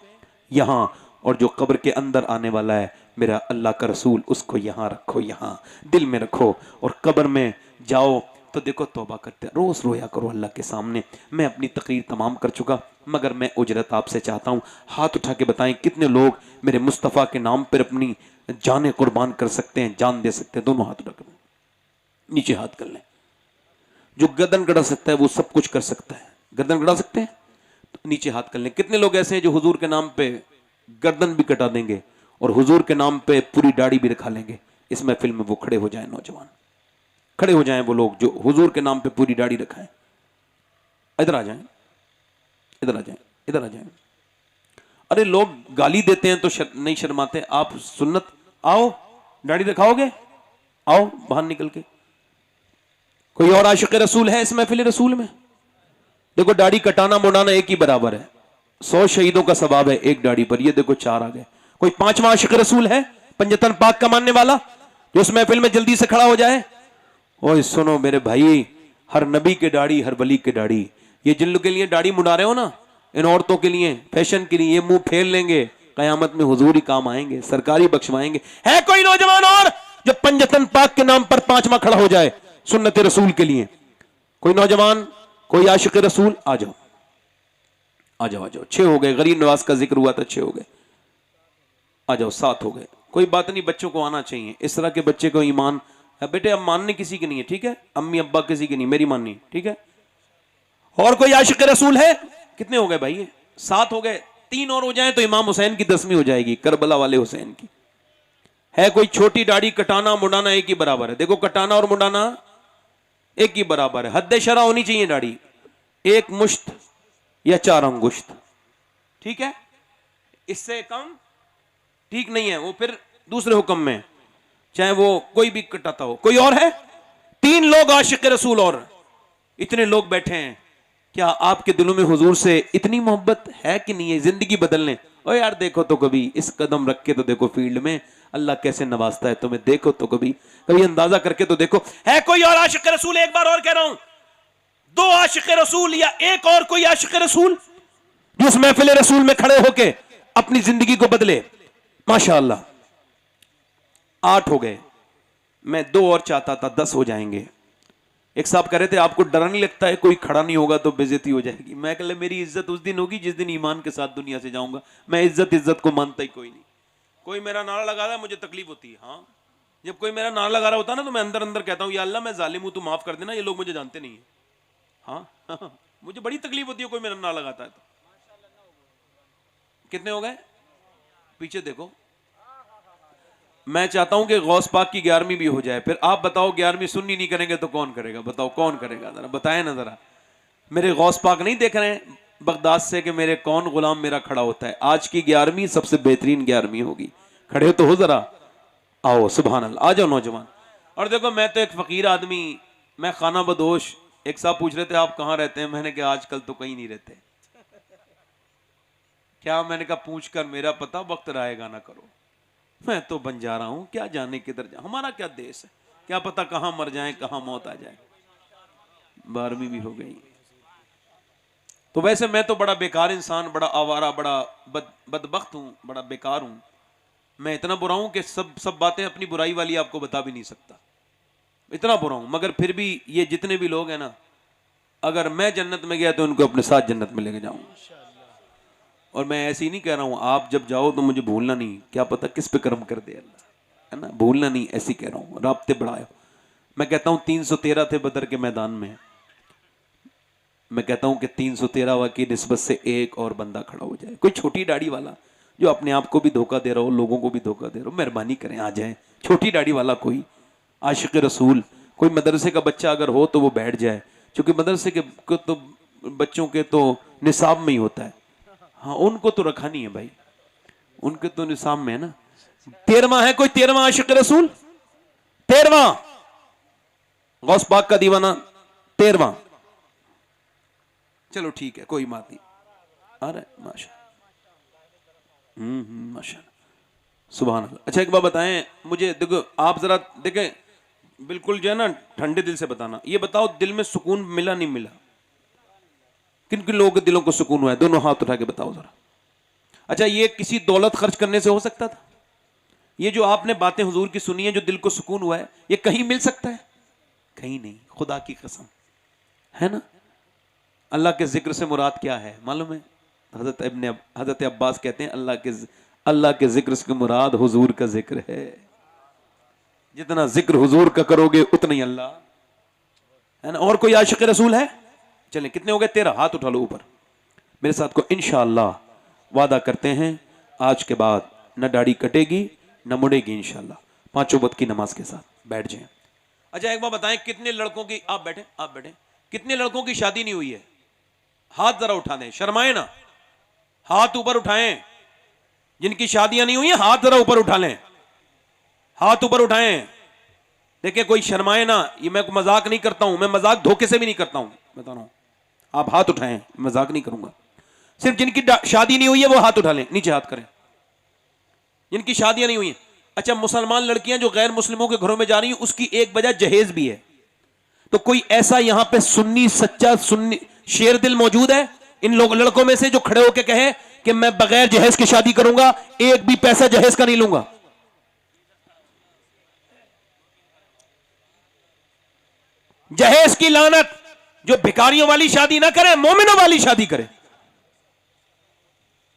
यहाँ। और जो कब्र के अंदर आने वाला है मेरा अल्लाह का रसूल, उसको यहाँ रखो, यहाँ दिल में रखो। और कब्र में जाओ तो देखो तौबा करते, रोज रोया करो अल्लाह के सामने। मैं अपनी तकरीर तमाम कर चुका, मगर मैं उजरत आपसे चाहता हूँ। हाथ उठा के बताएं कितने लोग मेरे मुस्तफ़ा के नाम पर अपनी जान कुर्बान कर सकते हैं, जान दे सकते हैं। दोनों हाथ उठा कर नीचे हाथ कर लें। जो गर्दन गड़ा सकता है वो सब कुछ कर सकता है। गर्दन गड़ा सकते हैं तो नीचे हाथ कर लें। कितने लोग ऐसे हैं जो हुजूर के नाम पे गर्दन भी कटा देंगे और हुजूर के नाम पे पूरी दाढ़ी भी रखा लेंगे? इस महफिल में वो खड़े हो जाएं, नौजवान खड़े हो जाएं, वो लोग जो हुजूर के नाम पे पूरी दाढ़ी रखाएं। इधर आ जाएं, इधर आ जाएं, इधर आ जाएं। अरे लोग गाली देते हैं तो नहीं शर्माते। आप सुन्नत, आओ दाढ़ी रखाओगे? आओ बाहर निकल के। कोई और आशिक रसूल है इस महफिल रसूल में? देखो दाढ़ी कटाना मुड़ाना एक ही बराबर है, 100 शहीदों का सवाब है एक दाढ़ी पर। ये देखो 4 आ गए। कोई 5वां आशिक रसूल है पंजतन पाक का मानने वाला जो उस महफिल में जल्दी से खड़ा हो जाए? ओए सुनो मेरे भाई, हर नबी के दाढ़ी हर वली के दाढ़ी। ये जिन लोग के लिए दाढ़ी मुड़ा रहे हो ना, इन औरतों के लिए फैशन के लिए, ये मुंह फेर लेंगे, कयामत में हुजूर ही काम आएंगे, सरकारी बख्शवाएंगे। है कोई नौजवान और जो पंजतन पाक के नाम पर 5वां खड़ा हो जाए सुन्नत रसूल के लिए? कोई नौजवान, कोई आशिक रसूल? आ जाओ आ जाओ आ जाओ। 6 हो गए। गरीब नवाज का जिक्र हुआ था, 6 हो गए। आ जाओ, 7 हो गए। कोई बात नहीं, बच्चों को आना चाहिए। इस तरह के बच्चे को ईमान बेटे अब मानने किसी की नहीं है, ठीक है? अम्मी अब्बा किसी की नहीं, मेरी माननी, ठीक है? और कोई आशिक रसूल है? कितने हो गए भाई? ये 7 हो गए। 3 और हो जाए तो इमाम हुसैन की 10वीं हो जाएगी, करबला वाले हुसैन की। है कोई? छोटी दाढ़ी कटाना मुड़ाना एक ही बराबर है। देखो कटाना और मुड़ाना एक ही बराबर है। हद शरा होनी चाहिए दाढ़ी, 1 मुश्त या 4 अंगुश्त, ठीक है? इससे कम ठीक नहीं है, वो फिर दूसरे हुक्म में, चाहे वो कोई भी कटाता हो। कोई और है? 3 लोग आशिक रसूल और इतने लोग बैठे हैं। क्या आपके दिलों में हुजूर से इतनी मोहब्बत है कि नहीं है? जिंदगी बदलने। ओ यार देखो तो कभी इस कदम रख के तो देखो फील्ड में अल्लाह कैसे नवाजता है तुम्हें, देखो तो कभी अंदाजा करके तो देखो। है कोई और आशिक रसूल? एक बार और कह रहा हूं, 2 आशिक रसूल या एक और कोई आशिक रसूल जो उस महफिल रसूल में खड़े होके अपनी जिंदगी को बदले? माशाअल्लाह 8 हो गए। मैं 2 और चाहता था, 10 हो जाएंगे। एक साहब कह रहे थे आपको डर नहीं लगता है कोई खड़ा नहीं होगा तो बेइज्जती हो जाएगी? मैं कह, मेरी इज्जत उस दिन होगी जिस दिन ईमान के साथ दुनिया से जाऊंगा। मैं इज्जत को मानता ही कोई नहीं। कोई मेरा नारा लगा रहा है मुझे तकलीफ होती है। हाँ, जब कोई मेरा नारा लगा रहा होता है ना तो मैं अंदर अंदर कहता हूँ या अल्लाह मैं जालिम हूं, तू माफ कर देना, ये लोग मुझे जानते नहीं है। हाँ मुझे बड़ी तकलीफ होती है कोई मेरा नारा लगाता है तो। कितने हो गए? पीछे देखो। मैं चाहता हूं कि गौस पाक की 11वीं भी हो जाए। फिर आप बताओ 11वीं सुन्नी नहीं करेंगे तो कौन करेगा? बताओ कौन करेगा? जरा बताएं ना जरा। मेरे गौस पाक नहीं देख रहे हैं बगदाद से कि मेरे कौन गुलाम मेरा खड़ा होता है? आज की 11वीं सबसे बेहतरीन 11वीं होगी। खड़े तो हो जरा, आओ सुभान अल्लाह, आ जाओ नौजवान। और देखो मैं तो एक फकीर आदमी, मैं खाना बदोश। एक साहब पूछ रहे थे आप कहाँ रहते हैं? मैंने कहा आजकल तो कहीं नहीं रहते। क्या? मैंने कहा पूछ कर मेरा पता वक्त रायगा ना करो। मैं तो बन जा रहा हूं, क्या जाने किधर जा, हमारा क्या देश है, क्या पता कहां मर जाए कहां मौत आ जाए। 12वीं भी हो गई। तो वैसे मैं तो बड़ा बेकार इंसान, बड़ा आवारा, बड़ा बदबख्त हूं, बड़ा बेकार हूं। मैं इतना बुरा हूं कि सब बातें अपनी बुराई वाली आपको बता भी नहीं सकता, इतना बुरा हूं। मगर फिर भी ये जितने भी लोग हैं ना, अगर मैं जन्नत में गया तो उनको अपने साथ जन्नत में लेके जाऊंगा। और मैं ऐसे ही नहीं कह रहा हूं आप जब जाओ तो मुझे भूलना नहीं, क्या पता किस पे कर्म कर दे अल्लाह, है ना? भूलना नहीं, ऐसी कह रहा हूं, राब्ते बढ़ाओ। मैं कहता हूं 313 थे बदर के मैदान में। मैं कहता हूं कि 313 की निस्बत से एक और बंदा खड़ा हो जाए, कोई छोटी दाढ़ी वाला जो अपने आप को भी धोखा दे रहा हो, लोगों को भी धोखा दे रहा हो, मेहरबानी करें आ जाए। छोटी दाढ़ी वाला कोई आशिक रसूल, कोई मदरसे का बच्चा अगर हो तो वो बैठ जाए, क्योंकि मदरसे के तो बच्चों के तो निसाब में ही होता है। हाँ उनको तो रखा नहीं है भाई, उनके तो निसाब में है ना। 13वां है कोई? 13वां आशिक रसूल? 13वां गौस पाक का दीवाना 13वां। चलो ठीक है, कोई बात नहीं। अरे माशा माशा सुभान अल्लाह। अच्छा एक बात बताएं मुझे, देखो आप जरा देखें, बिल्कुल जो है ना ठंडे दिल से बताना। ये बताओ दिल में सुकून मिला नहीं मिला? किन किन लोगों के दिलों को सुकून हुआ है? दोनों हाथ उठा के बताओ जरा। अच्छा ये किसी दौलत खर्च करने से हो सकता था? ये जो आपने बातें हुजूर की सुनी है, जो दिल को सुकून हुआ है, ये कहीं मिल सकता है? कहीं नहीं, खुदा की कसम, है ना? अल्लाह के जिक्र से मुराद क्या है मालूम है? हजरत अब्बास कहते हैं अल्लाह के जिक्र से मुराद हुजूर का जिक्र है। जितना जिक्र हुजूर का करोगे उतना ही अल्लाह, है ना? और कोई आशिक रसूल है? चलें कितने हो गए? 13। हाथ उठा लो ऊपर मेरे साथ को। इंशाअल्लाह वादा करते हैं आज के बाद न दाढ़ी कटेगी न मुड़ेगी इंशाअल्लाह, 5 वक्त की नमाज के साथ। बैठ जाएं। अच्छा एक बार बताएं कितने लड़कों की, आप बैठे, कितने लड़कों की शादी नहीं हुई है? हाथ जरा उठा दें, शर्माए ना, हाथ ऊपर उठाएं। जिनकी शादियां नहीं हुई हैं हाथ जरा ऊपर उठा लें, हाथ ऊपर उठाएं। देखिए कोई शर्माए ना, ये मैं मजाक नहीं करता हूं, मैं मजाक धोखे से भी नहीं करता हूं, बता रहा हूं। आप हाथ उठाएं, मजाक नहीं करूंगा। सिर्फ जिनकी शादी नहीं हुई है वो हाथ उठा लें, नीचे हाथ करें, जिनकी शादियां नहीं हुई हैं। अच्छा, मुसलमान लड़कियां जो गैर मुस्लिमों के घरों में जा रही हैं, उसकी एक वजह जहेज भी है। तो कोई ऐसा यहां पे सुन्नी, सच्चा सुन्नी शेर दिल मौजूद है इन लोग लड़कों में से जो खड़े होकर कहे कि मैं बगैर जहेज की शादी करूंगा, एक भी पैसा जहेज का नहीं लूंगा? जहेज की लानत, जो भिखारियों वाली शादी ना करे, मोमिनों वाली शादी करे।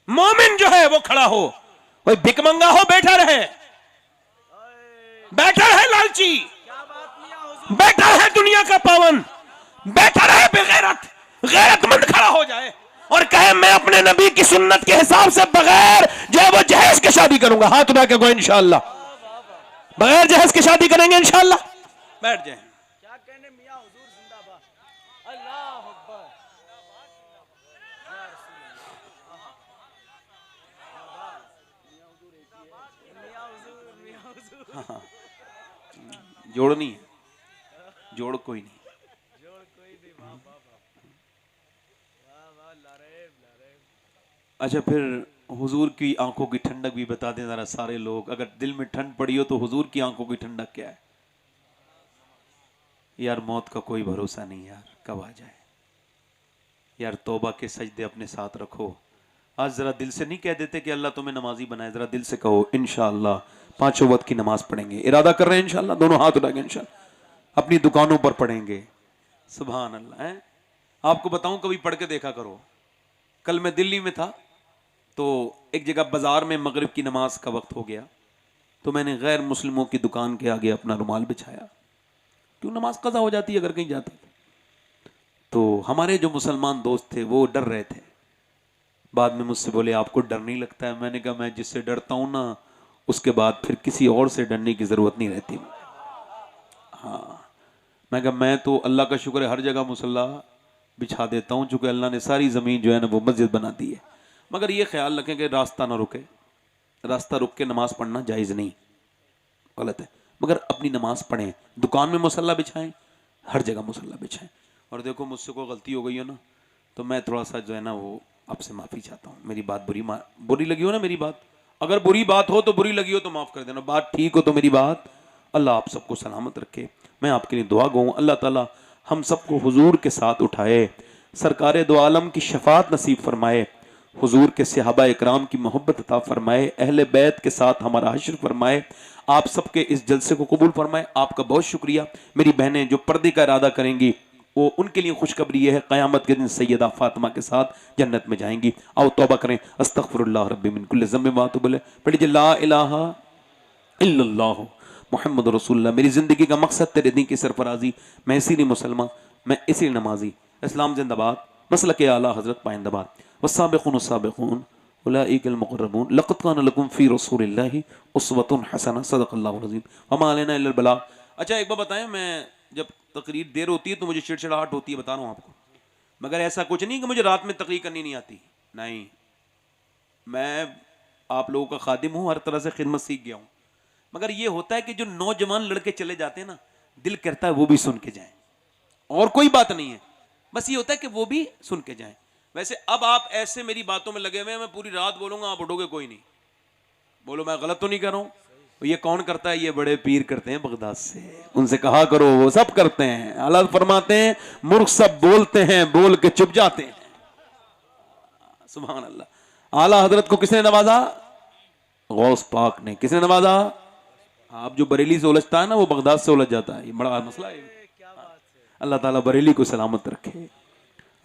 मोमिन जो है वो खड़ा हो, कोई भिकमंगा हो बैठा रहे, बैठा है लालची, बैठा है दुनिया का पावन, बैठा रहे बेगैरत, गैरतमंद खड़ा हो जाए और कहे मैं अपने नबी की सुन्नत के हिसाब से बगैर जो है वो जहेज की शादी करूंगा। हाथ उठा के कोई इंशाअल्लाह बगैर जहेज की शादी करेंगे इंशाअल्लाह। बैठ जाए। क्या कहने मियां हुजूर जिंदाबाद, अल्लाह अकबर। जोड़ नहीं है, जोड़ कोई नहीं। अच्छा, फिर हुजूर की आंखों की ठंडक भी बता दें जरा सारे लोग। अगर दिल में ठंड पड़ी हो तो हुजूर की आंखों की ठंडक क्या है? यार मौत का कोई भरोसा नहीं यार, कब आ जाए यार। तौबा के सजदे अपने साथ रखो। आज जरा दिल से नहीं कह देते कि अल्लाह तुम्हें नमाजी बनाए, जरा दिल से कहो इंशाअल्लाह 5 वक्त की नमाज पढ़ेंगे। इरादा कर रहे हैं इंशाअल्लाह, दोनों हाथ उठाएंगे इंशाअल्लाह। अपनी दुकानों पर पढ़ेंगे, सुभान अल्लाह है। आपको बताऊं, कभी पढ़ के देखा करो। कल मैं दिल्ली में था तो एक जगह बाजार में मगरिब की नमाज का वक्त हो गया, तो मैंने गैर मुस्लिमों की दुकान के आगे अपना रुमाल बिछाया, क्यों नमाज कज़ा हो जाती है अगर कहीं जाता। तो हमारे जो मुसलमान दोस्त थे वो डर रहे थे। बाद में मुझसे बोले आपको डर नहीं लगता है? मैंने कहा मैं जिससे डरता हूँ ना, उसके बाद फिर किसी और से डरने की ज़रूरत नहीं रहती। हाँ, मैं कहा मैं तो अल्लाह का शुक्र है हर जगह मुसल्ला बिछा देता हूँ, चूँकि अल्लाह ने सारी ज़मीन जो है ना वो मस्जिद बना दी है। मगर ये ख्याल रखें कि रास्ता ना रुके, रास्ता रुक के नमाज पढ़ना जायज़ नहीं, गलत है। मगर अपनी नमाज पढ़ें, दुकान में मुसल्ला बिछाएं, हर जगह मुसल्ला बिछाएं। और देखो मुझसे कोई गलती हो गई हो ना, तो मैं थोड़ा सा जो है ना वो आपसे माफ़ी चाहता हूँ। मेरी बात बुरी लगी हो ना, मेरी बात अगर बुरी बात हो तो बुरी लगी हो तो माफ़ कर देना, बात ठीक हो तो मेरी बात। अल्लाह आप सबको सलामत रखे। मैं आपके लिए दुआ गूँ, अल्लाह ताला हम सबको हुजूर के साथ उठाए, सरकार दो आलम की शफात नसीब फरमाए, हुजूर के सहाबा इकराम की मोहब्बत अता फरमाए, अहले बैत के साथ हमारा हश्र फरमाए। आप सबके इस जलसे को कबूल फरमाए। आपका बहुत शुक्रिया। मेरी बहनें जो पर्दे का इरादा करेंगी वो उनके लिए खुशखबरी है, क़यामत के दिन सैयदा फातिमा के साथ जन्नत में जाएंगी। आओ तौबा करें। अस्तगफिरुल्लाह रब्बी मिन कुल्लि ज़ंबिन व अतूबु इलैह। पढ़िए ला इलाहा इल्लल्लाह मुहम्मद रसूलुल्लाह। मेरी ज़िंदगी का मकसद तेरे दीन की सरफराजी। मैं इसीलिए मुसलमान, मैं इसीलिए नमाजी। इस्लाम जिंदाबाद, मसलक आला हज़रत पाइंदाबाद। वस्साबिक़ून अस्साबिक़ून उलाइकल मुक़र्रबून लक़द कान लकुम फ़ी रसूलिल्लाहि उस्वतुन हसना सदक़ल्लाहुल अज़ीम वमा अलैना इल्लल बलाग़। अच्छा एक बात बताएं, मैं जब तकरीर देर होती है तो मुझे चिड़चिड़ाहट होती है, बता रहा हूँ आपको। मगर ऐसा कुछ नहीं कि मुझे रात में तकरीर करनी नहीं आती, नहीं। मैं आप लोगों का खादिम हूँ, हर तरह से खिदमत सीख गया हूँ। मगर ये होता है कि जो नौजवान लड़के चले जाते हैं ना, दिल करता है वो भी सुन के जाएं, और कोई बात नहीं है, बस ये होता है कि वो भी सुन के जाएं। वैसे अब आप ऐसे मेरी बातों में लगे हुए हैं, मैं पूरी रात बोलूंगा, आप उठोगे कोई नहीं। बोलो मैं गलत तो नहीं कर रहा हूँ? ये कौन करता है? ये बड़े पीर करते हैं बगदाद से, उनसे कहा करो, वो सब करते हैं। अल्लाह फरमाते हैं मूर्ख सब बोलते हैं, बोल के चुप जाते हैं। सुभान अल्लाह। आला हजरत को किसने नवाजा? गौस पाक ने। किसने नवाजा? आप जो बरेली से उलझता है ना, वो बगदाद से उलझ जाता है, ये बड़ा मसला है। अल्लाह ताला बरेली को सलामत रखे,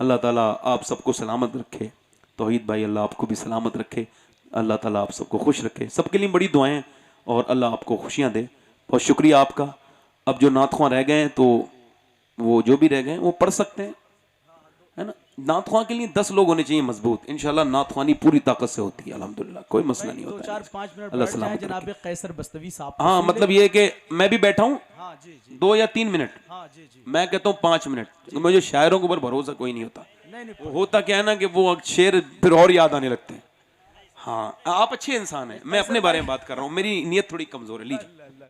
अल्लाह ताला आप सबको सलामत रखे। तौहीद भाई अल्लाह आपको भी सलामत रखे, अल्लाह ताला आप सबको खुश रखे। सबके लिए बड़ी दुआएं, और अल्लाह आपको खुशियां दे। बहुत शुक्रिया आपका। अब जो नात ख्वां रह गए हैं तो वो जो भी रह गए हैं वो पढ़ सकते हैं, है ना। नात ख्वां के लिए 10 लोग होने चाहिए मजबूत। इंशाल्लाह नात ख्वानी पूरी ताकत से होती है, अल्हम्दुलिल्लाह, कोई मसला नहीं होता। 2-4-5 मिनट अल्लाह बैठ सलामत जाएं जनाब कैसर बस्तवी साहब। हाँ, मतलब ये कि मैं भी बैठा हूँ। हाँ जी जी, 2 या 3 मिनट। हाँ जी जी, मैं कहता हूँ 5 मिनट। मुझे शायरों के ऊपर भरोसा कोई नहीं होता। नहीं होता क्या है ना कि वो शेर फिर और याद आने लगते हैं। हाँ, आप अच्छे इंसान हैं, मैं अपने बारे में बात कर रहा हूँ, मेरी नीयत थोड़ी कमजोर है। लीजिए।